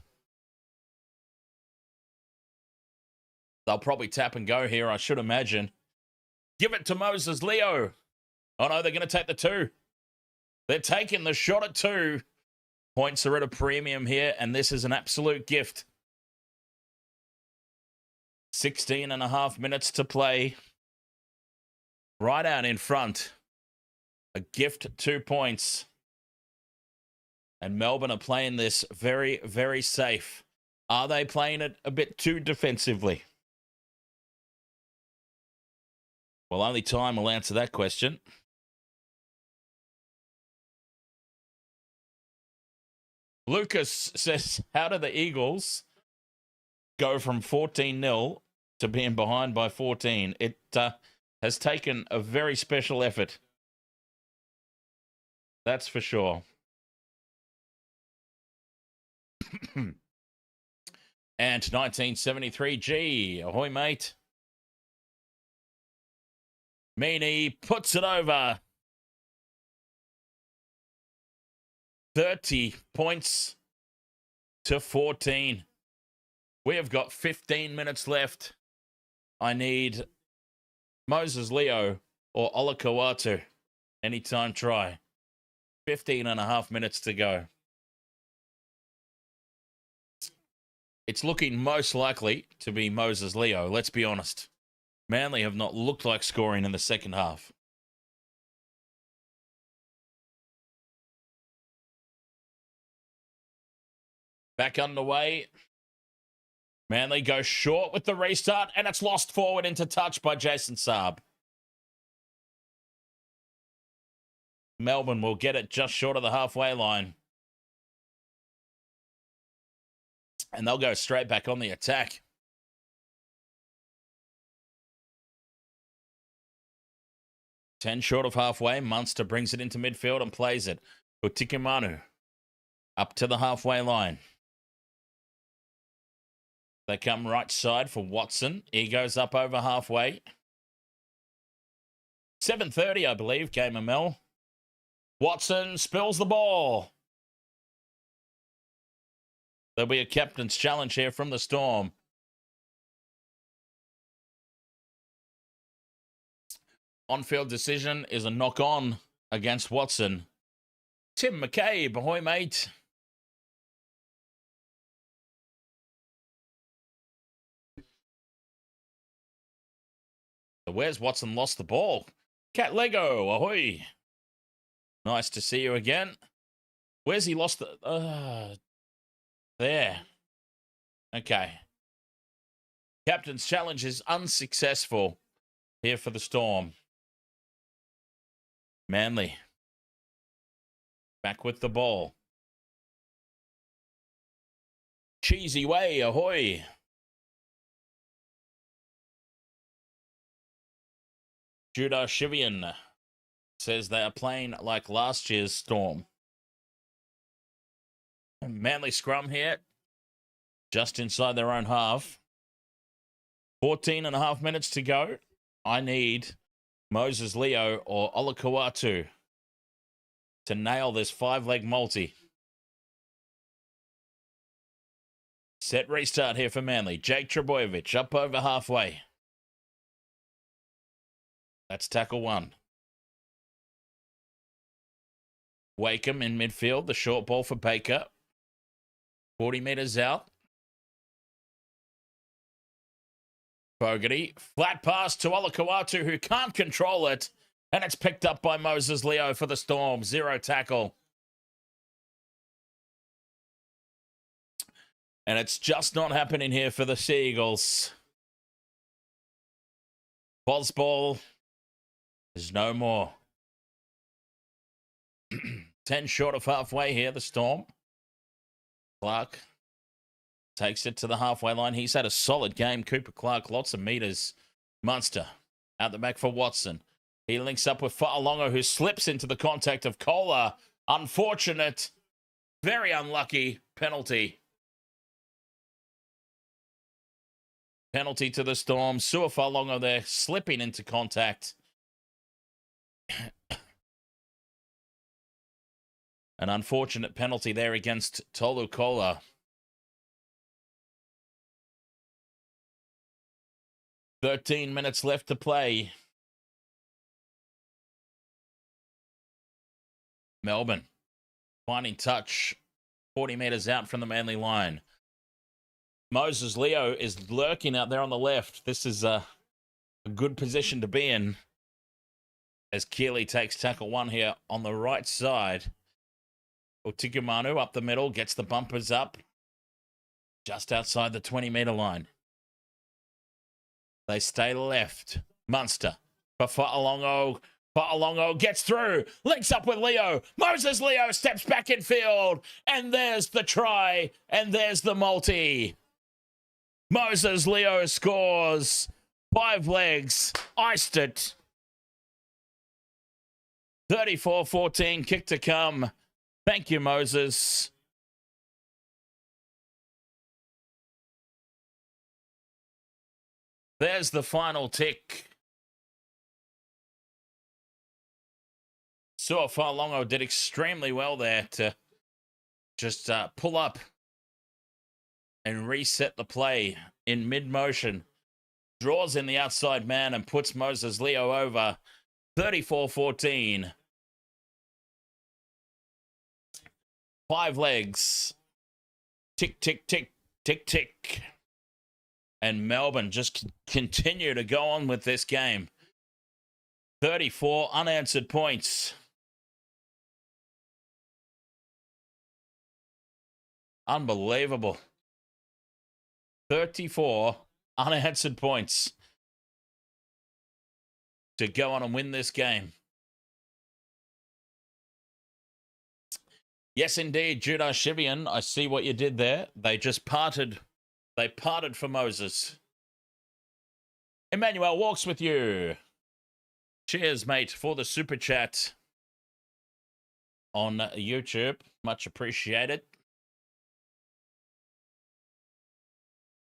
They'll probably tap and go here, I should imagine. Give it to Moses Leo. Oh no, they're going to take the 2. They're taking the shot at 2. Points are at a premium here, and this is an absolute gift. 16 and a half minutes to play. Right out in front. A gift, 2 points. And Melbourne are playing this very, very safe. Are they playing it a bit too defensively? Well, only time will answer that question. Lucas says, how do the Eagles go from 14-0 to being behind by 14? It has taken a very special effort. That's for sure. And 1973, G. Ahoy, mate. Meaney puts it over. 30 points to 14. We have got 15 minutes left. I need Moses Leo or Olakau'atu. Anytime try. 15 and a half minutes to go. It's looking most likely to be Moses Leo, let's be honest. Manly have not looked like scoring in the second half. Back underway. Manly goes short with the restart, and it's lost forward into touch by Jason Saab. Melbourne will get it just short of the halfway line. And they'll go straight back on the attack. Ten short of halfway. Munster brings it into midfield and plays it. Utikamanu Up to the halfway line. They come right side for Watson. He goes up over halfway. 7:30, I believe, game of Mel. Watson spills the ball. There'll be a captain's challenge here from the Storm. On-field decision is a knock-on against Watson. Tim McCabe, ahoy, mate. So where's Watson lost the ball? Cat Lego, ahoy. Nice to see you again. Where's he lost the... there. Okay. Captain's challenge is unsuccessful here for the Storm. Manly. Back with the ball. Cheesy way, ahoy. Judah Shivian says they are playing like last year's Storm. Manly scrum here, just inside their own half. 14 and a half minutes to go. I need Moses Leo or Olakau'atu to nail this 5-leg multi. Set restart here for Manly. Jake Trebojevic up over halfway. That's tackle one. Wakeham in midfield. The short ball for Baker. 40 metres out. Fogarty. Flat pass to Olakau'atu, who can't control it. And it's picked up by Moses Leo for the Storm. 0 tackle. And it's just not happening here for the Seagulls. Bosball is no more. 10 short of halfway here, the Storm. Clark takes it to the halfway line. He's had a solid game. Cooper Clark, lots of meters. Munster out the back for Watson. He links up with Fa'alongo, who slips into the contact of Kohler. Unfortunate. Very unlucky penalty. Penalty to the Storm. Sua Fa'alongo there slipping into contact. An unfortunate penalty there against Tolu Kohler. "13 minutes left to play. Melbourne finding touch 40 metres out from the Manly line. Moses Leo is lurking out there on the left. This is a good position to be in as Keeley takes tackle one here on the right side. Otigumanu up the middle, gets the bumpers up just outside the 20-metre line. They stay left. Munster for Fa'alongo. Fa'alongo gets through, links up with Leo. Moses Leo steps back in field, and there's the try, and there's the multi. Moses Leo scores. 5 legs, iced it. 34-14, kick to come. Thank you, Moses. There's the final tick. Sua Fa'alongo did extremely well there to just pull up and reset the play in mid-motion. Draws in the outside man and puts Moses Leo over. 34-14. 5 legs. Tick, tick, tick, tick, tick. And Melbourne just continue to go on with this game. 34 unanswered points. Unbelievable. 34 unanswered points to go on and win this game. Yes, indeed, Judah Shivian. I see what you did there. They just parted. They parted for Moses. Emmanuel walks with you. Cheers, mate, for the super chat. on YouTube. Much appreciated.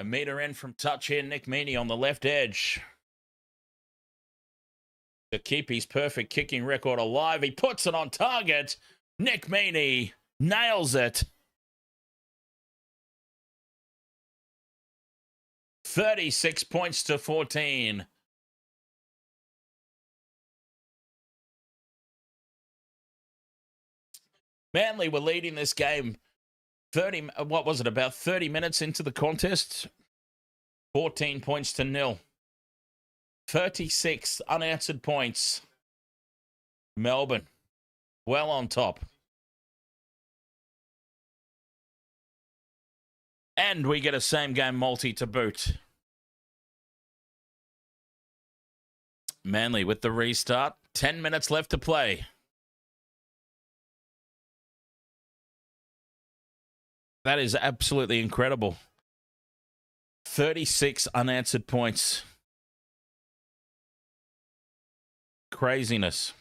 A metre in from touch here, Nick Meaney on the left edge. To keep his perfect kicking record alive, he puts it on target. Nick Meaney nails it. 36 points to 14. Manly were leading this game 30 minutes into the contest? 14 points to 0. 36 unanswered points. Melbourne, well on top. And we get a same-game multi to boot. Manly with the restart. 10 minutes left to play. That is absolutely incredible. 36 unanswered points. Craziness.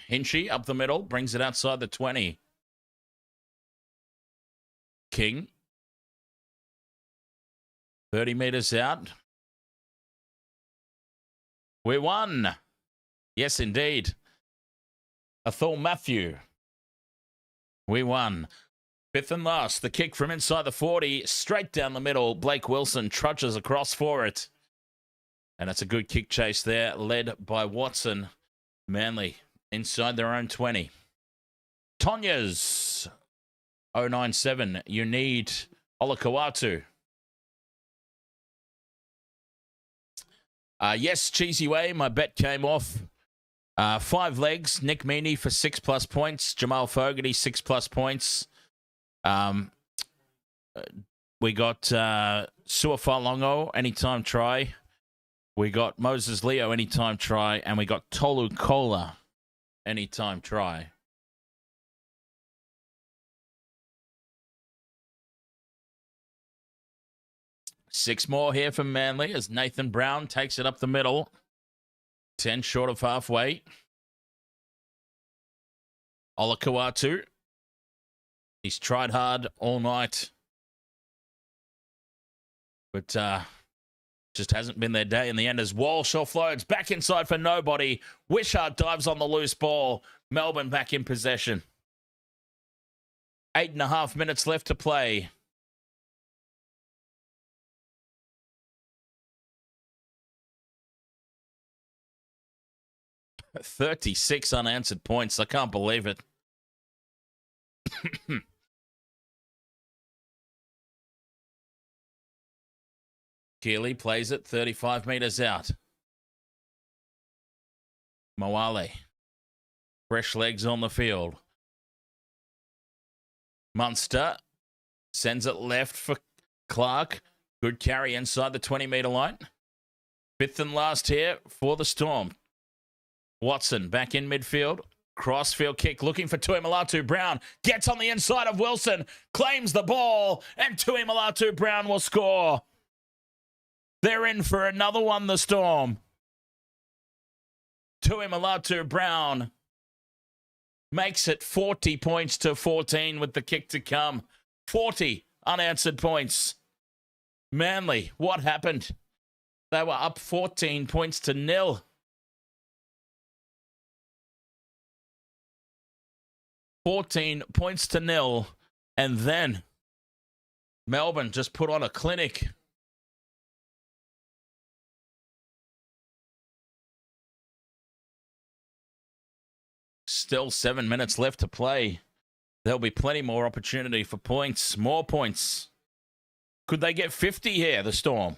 Hinchy up the middle, brings it outside the 20. King. 30 metres out. We won. Yes, indeed. Athol Matthew. We won. Fifth and last. The kick from inside the 40. Straight down the middle. Blake Wilson trudges across for it. And it's a good kick chase there, led by Watson. Manly inside their own 20. Tonya's 097. You need Olakawatu. Yes, Cheesy Way. My bet came off. 5 legs. Nick Meaney for 6+ points. Jamal Fogarty 6+ points. We got Suafalongo anytime try. We got Moses Leo anytime try, and we got Tolu Kola anytime try. Six more here for Manly as Nathan Brown takes it up the middle. 10 short of halfway. Olakawatu. He's tried hard all night. But just hasn't been their day in the end as Walsh offloads back inside for nobody. Wishart dives on the loose ball. Melbourne back in possession. 8.5 minutes left to play. $36 unanswered points. I can't believe it. Keeley plays it 35 metres out. Moale. Fresh legs on the field. Munster sends it left for Clark. Good carry inside the 20-metre line. Fifth and last here for the Storm. Watson back in midfield. Crossfield kick looking for Tuimalatu Brown. Gets on the inside of Wilson. Claims the ball. And Tuimalatu Brown will score. They're in for another one, the Storm. Tuimalatu Brown makes it 40 points to 14 with the kick to come. 40 unanswered points. Manly, what happened? They were up 14 points to 0. 14 points to 0. And then Melbourne just put on a clinic. Still 7 minutes left to play. There'll be plenty more opportunity for points. More points. Could they get 50 here, the Storm?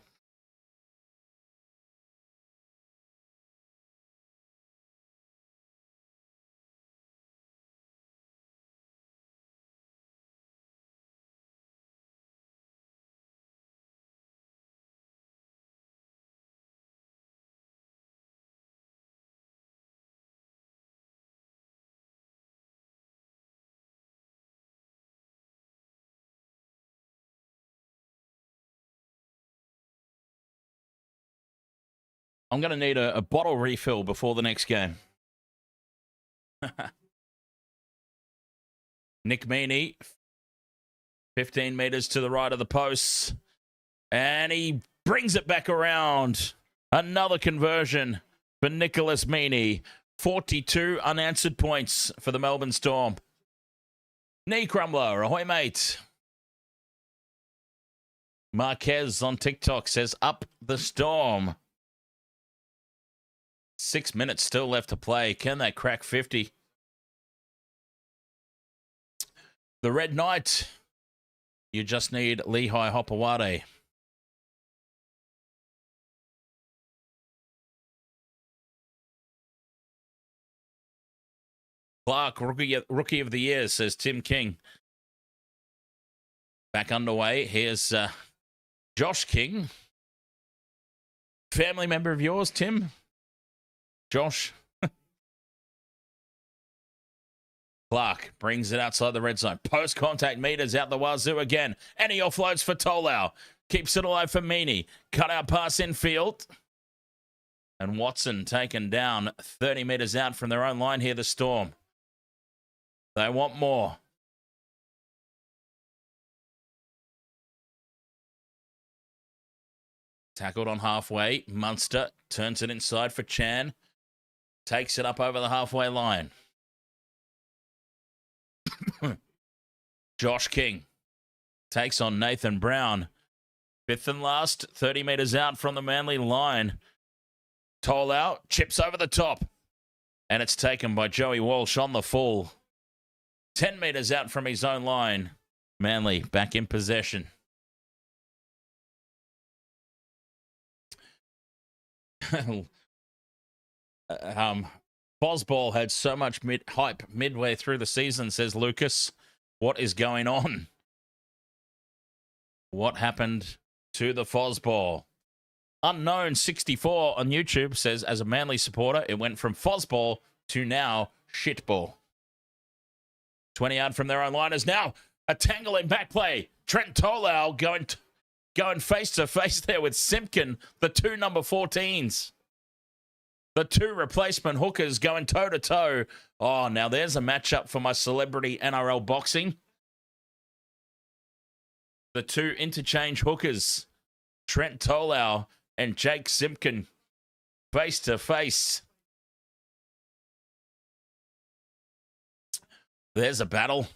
I'm going to need a bottle refill before the next game. Nick Meaney, 15 metres to the right of the posts. And he brings it back around. Another conversion for Nicholas Meaney. 42 unanswered points for the Melbourne Storm. Knee crumbler, ahoy mate. Marquez on TikTok says, up the Storm. 6 minutes still left to play. Can they crack 50? The Red Knight. You just need Lehigh Hopewade. Clark, rookie of the year, says Tim King. Back underway. Here's Josh King. Family member of yours, Tim? Josh? Clark brings it outside the red zone. Post-contact meters out the wazoo again. And he offloads for Tolau. Keeps it alive for Meaney. Cut out pass infield. And Watson taken down 30 meters out from their own line here, the Storm. They want more. Tackled on halfway. Munster turns it inside for Chan. Takes it up over the halfway line. Josh King takes on Nathan Brown. Fifth and last, 30 meters out from the Manly line. Tolau chips over the top. And it's taken by Joey Walsh on the full. 10 meters out from his own line. Manly back in possession. Bosball had so much hype midway through the season, says Lucas. What is going on? What happened to the Fosball? Unknown 64 on YouTube says, as a Manly supporter, it went from Fosball to now shitball. 20 yard from their own line is now a tangle in back play. Trent Tolau going face to face there with Simpkin, the two number 14s. The two replacement hookers going toe to toe. Oh, now there's a matchup for my celebrity NRL boxing. The two interchange hookers, Trent Tolau and Jake Simpkin, face to face. There's a battle.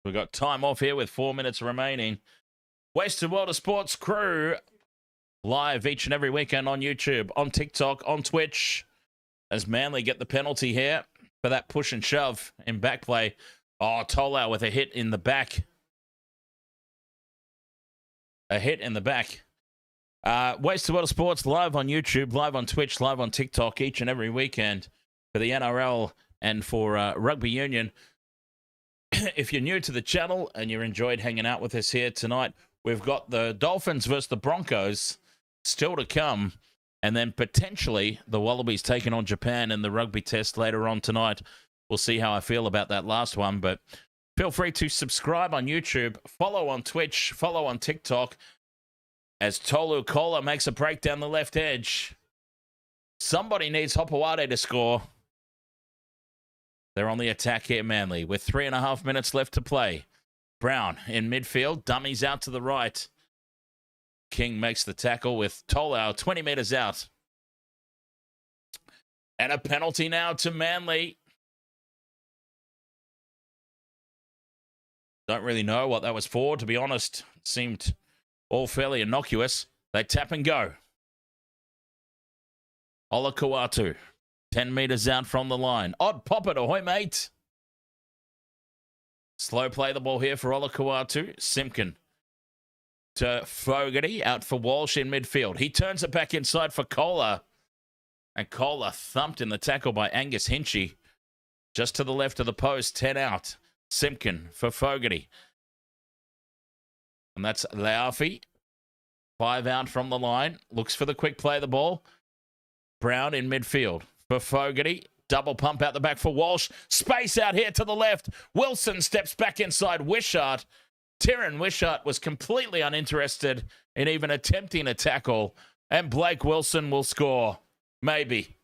We've got time off here with 4 minutes remaining. Wasted World of Sports crew live each and every weekend on YouTube, on TikTok, on Twitch. As Manly get the penalty here for that push and shove in back play. Oh, Tolau with a hit in the back. A hit in the back. Wasted World of Sports live on YouTube, live on Twitch, live on TikTok each and every weekend for the NRL and for Rugby Union. If you're new to the channel and you enjoyed hanging out with us here tonight, we've got the Dolphins versus the Broncos still to come, and then potentially the Wallabies taking on Japan in the rugby test later on tonight. We'll see how I feel about that last one, but feel free to subscribe on YouTube, follow on Twitch, follow on TikTok, as Tolu Kola makes a break down the left edge. Somebody needs Hopewade to score. They're on the attack here, Manly, with 3.5 minutes left to play. Brown in midfield, dummies out to the right. King makes the tackle with Tolau 20 meters out. And a penalty now to Manly. Don't really know what that was for, to be honest. It seemed all fairly innocuous. They tap and go. Ola Kawatu, 10 meters out from the line. Odd pop it, ahoy, mate. Slow play the ball here for Ola Kawatu. Simpkin to Fogarty, out for Walsh in midfield. He turns it back inside for Kohler. And Kohler thumped in the tackle by Angus Hinchy. Just to the left of the post, 10 out. Simpkin for Fogarty. And that's Leafi. 5 out from the line. Looks for the quick play of the ball. Brown in midfield for Fogarty. Double pump out the back for Walsh. Space out here to the left. Wilson steps back inside. Wishart Tyron Wishart was completely uninterested in even attempting a tackle, and Blake Wilson will score. Maybe.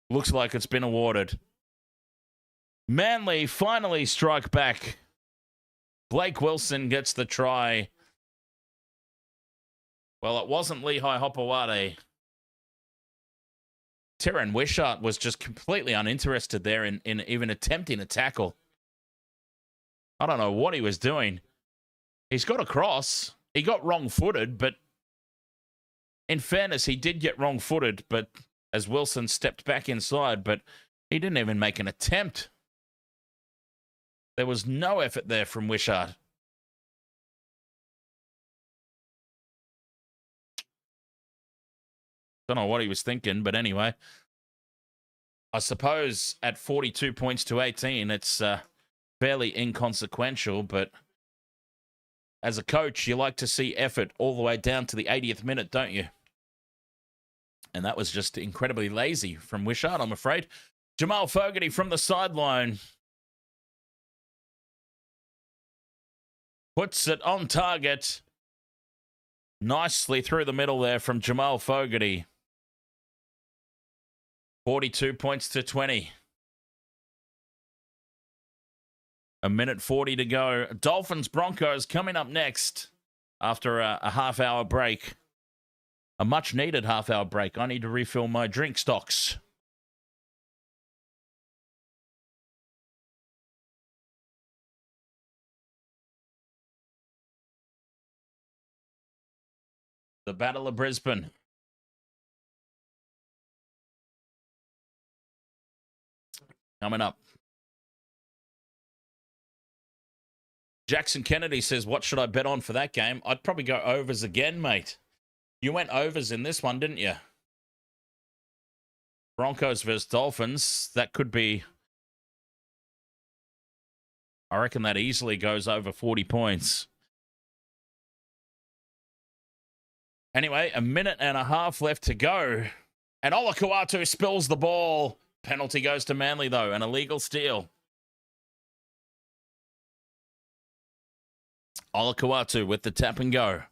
Looks like it's been awarded. Manly finally strike back. Blake Wilson gets the try. Well, it wasn't Lehigh Hopewade. Tyron Wishart was just completely uninterested there in even attempting a tackle. I don't know what he was doing. He's got across. He got wrong-footed, but in fairness, he did get wrong-footed, but as Wilson stepped back inside, but he didn't even make an attempt. There was no effort there from Wishart. Don't know what he was thinking, but anyway. I suppose at 42 points to 18, it's fairly inconsequential, but as a coach, you like to see effort all the way down to the 80th minute, don't you? And that was just incredibly lazy from Wishart, I'm afraid. Jamal Fogarty from the sideline puts it on target. Nicely through the middle there from Jamal Fogarty. 42 points to 20. A minute 40 to go. Dolphins Broncos coming up next after a half-hour break. A much-needed half-hour break. I need to refill my drink stocks. The Battle of Brisbane. Coming up. Jackson Kennedy says, what should I bet on for that game? I'd probably go overs again, mate. You went overs in this one, didn't you? Broncos versus Dolphins. That could be... I reckon that easily goes over 40 points. Anyway, a minute and a half left to go. And Olakau'atu spills the ball. Penalty goes to Manly, though. An illegal steal. Olakau'atu with the tap and go.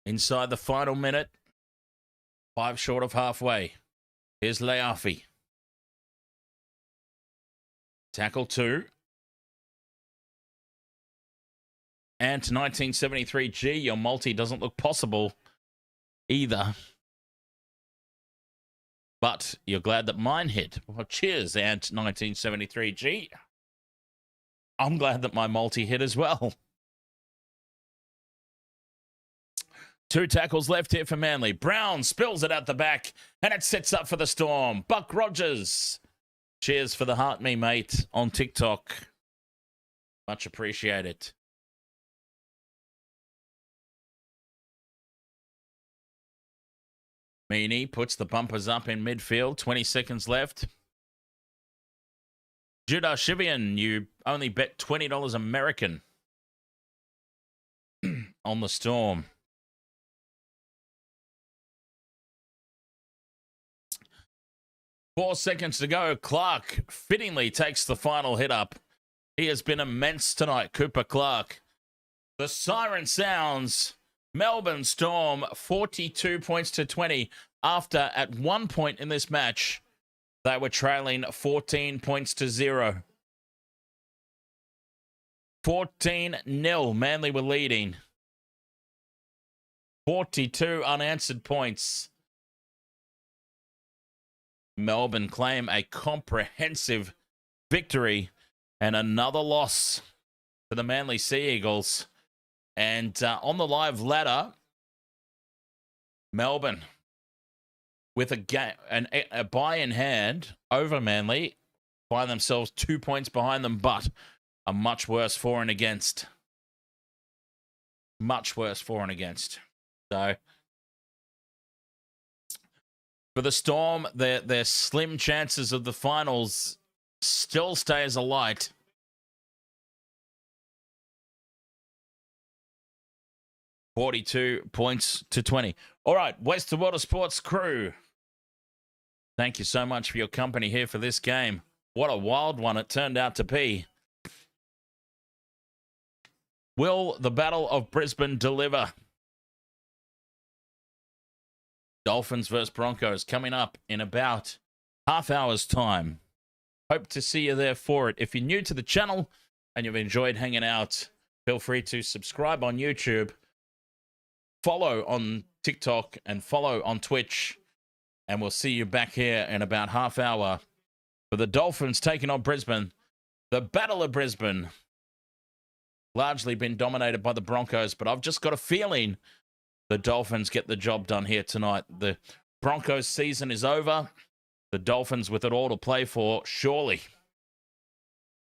Inside the final minute. 5 short of halfway. Here's Leafi. Tackle 2. And 1973G, your multi doesn't look possible either. But you're glad that mine hit. Well, cheers, Ant 1973G. I'm glad that my multi hit as well. 2 tackles left here for Manly. Brown spills it out the back, and it sets up for the Storm. Buck Rogers. Cheers for the heart me, mate, on TikTok. Much appreciated. Meany puts the bumpers up in midfield. 20 seconds left. Judah Shivian, you only bet $20 American on the Storm. Four seconds to go. Clark fittingly takes the final hit up. He has been immense tonight, Cooper Clark. The siren sounds. Melbourne Storm 42 points to 20 after at one point in this match they were trailing 14 points to 0. 14-0. Manly were leading. 42 unanswered points. Melbourne claim a comprehensive victory and another loss to the Manly Sea Eagles. And on the live ladder, Melbourne with a bye in hand over Manly, find themselves 2 points behind them, but a much worse for and against. Much worse for and against. So for the Storm, their slim chances of the finals still stays alight. $42 points to 20. All right, Western Water Sports crew. Thank you so much for your company here for this game. What a wild one it turned out to be. Will the Battle of Brisbane deliver? Dolphins versus Broncos coming up in about half hour's time. Hope to see you there for it. If you're new to the channel and you've enjoyed hanging out, feel free to subscribe on YouTube, follow on TikTok, and follow on Twitch. And we'll see you back here in about half hour for the Dolphins taking on Brisbane. The Battle of Brisbane. Largely been dominated by the Broncos, but I've just got a feeling the Dolphins get the job done here tonight. The Broncos season is over. The Dolphins with it all to play for, surely.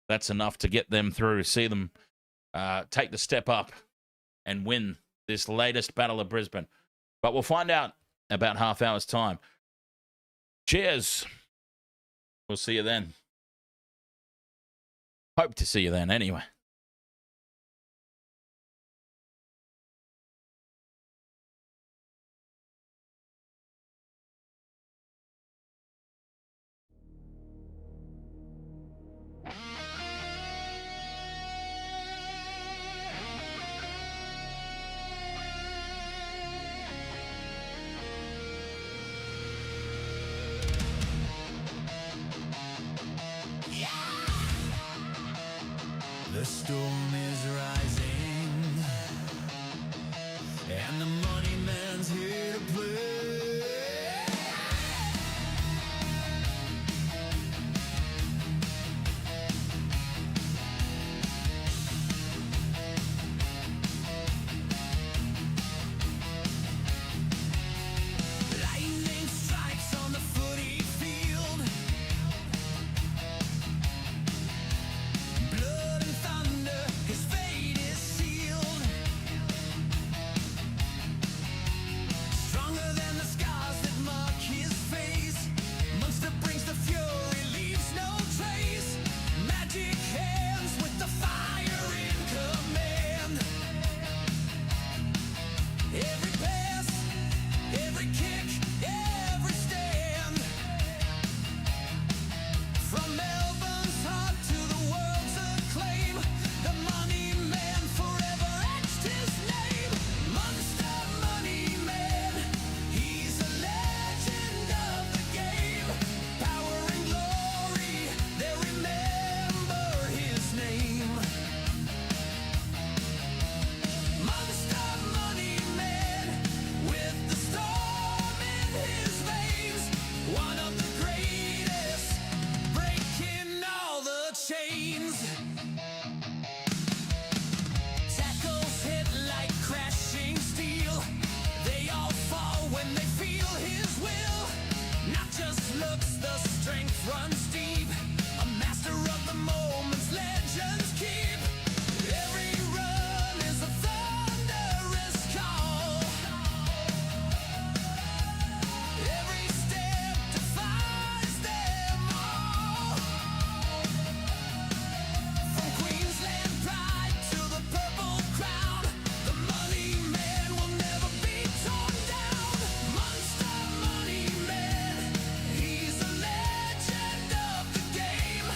That's enough to get them through. See them take the step up and win this latest Battle of Brisbane. But we'll find out about half hour's time. Cheers. We'll see you then. Hope to see you then anyway. The storm is rising, and the money man's here to play. Lightning strikes on the footy field. Blood and thunder, his fate is sealed. Stronger than the scars that mark his face. Munster brings the fury, leaves no trace. Magic hands with the fire in command. Every pass, every kick, every stand. From Melbourne's heart to the world's acclaim, the money man forever etched his name. Munster money man, he's a legend of the game. Power and glory, they remember his name. Munster money man, with the storm in his veins. One of the greatest, breaking all the chains. Tackles hit like crashing steel. They all fall when they feel his will. Not just looks, the strength runs deep. A master of the moments legends keep. Every run is a thunderous call. Every step defies them all. From Queensland pride to the purple crown, the money man will never be torn down. Munster money man, he's a legend of the game.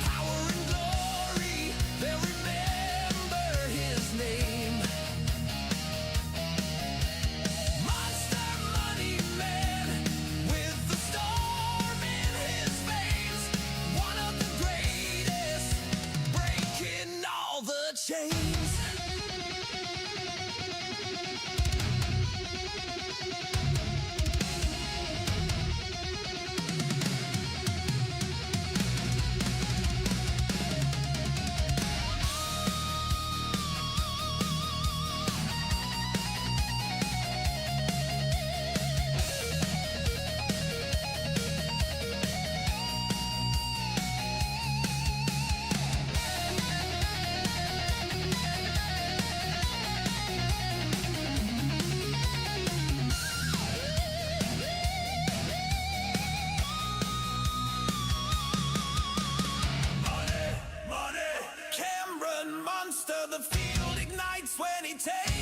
Power and glory, they'll remember his name. Munster money man, with the storm in his veins. One of the greatest, breaking all the chains. Munster, the field ignites when he takes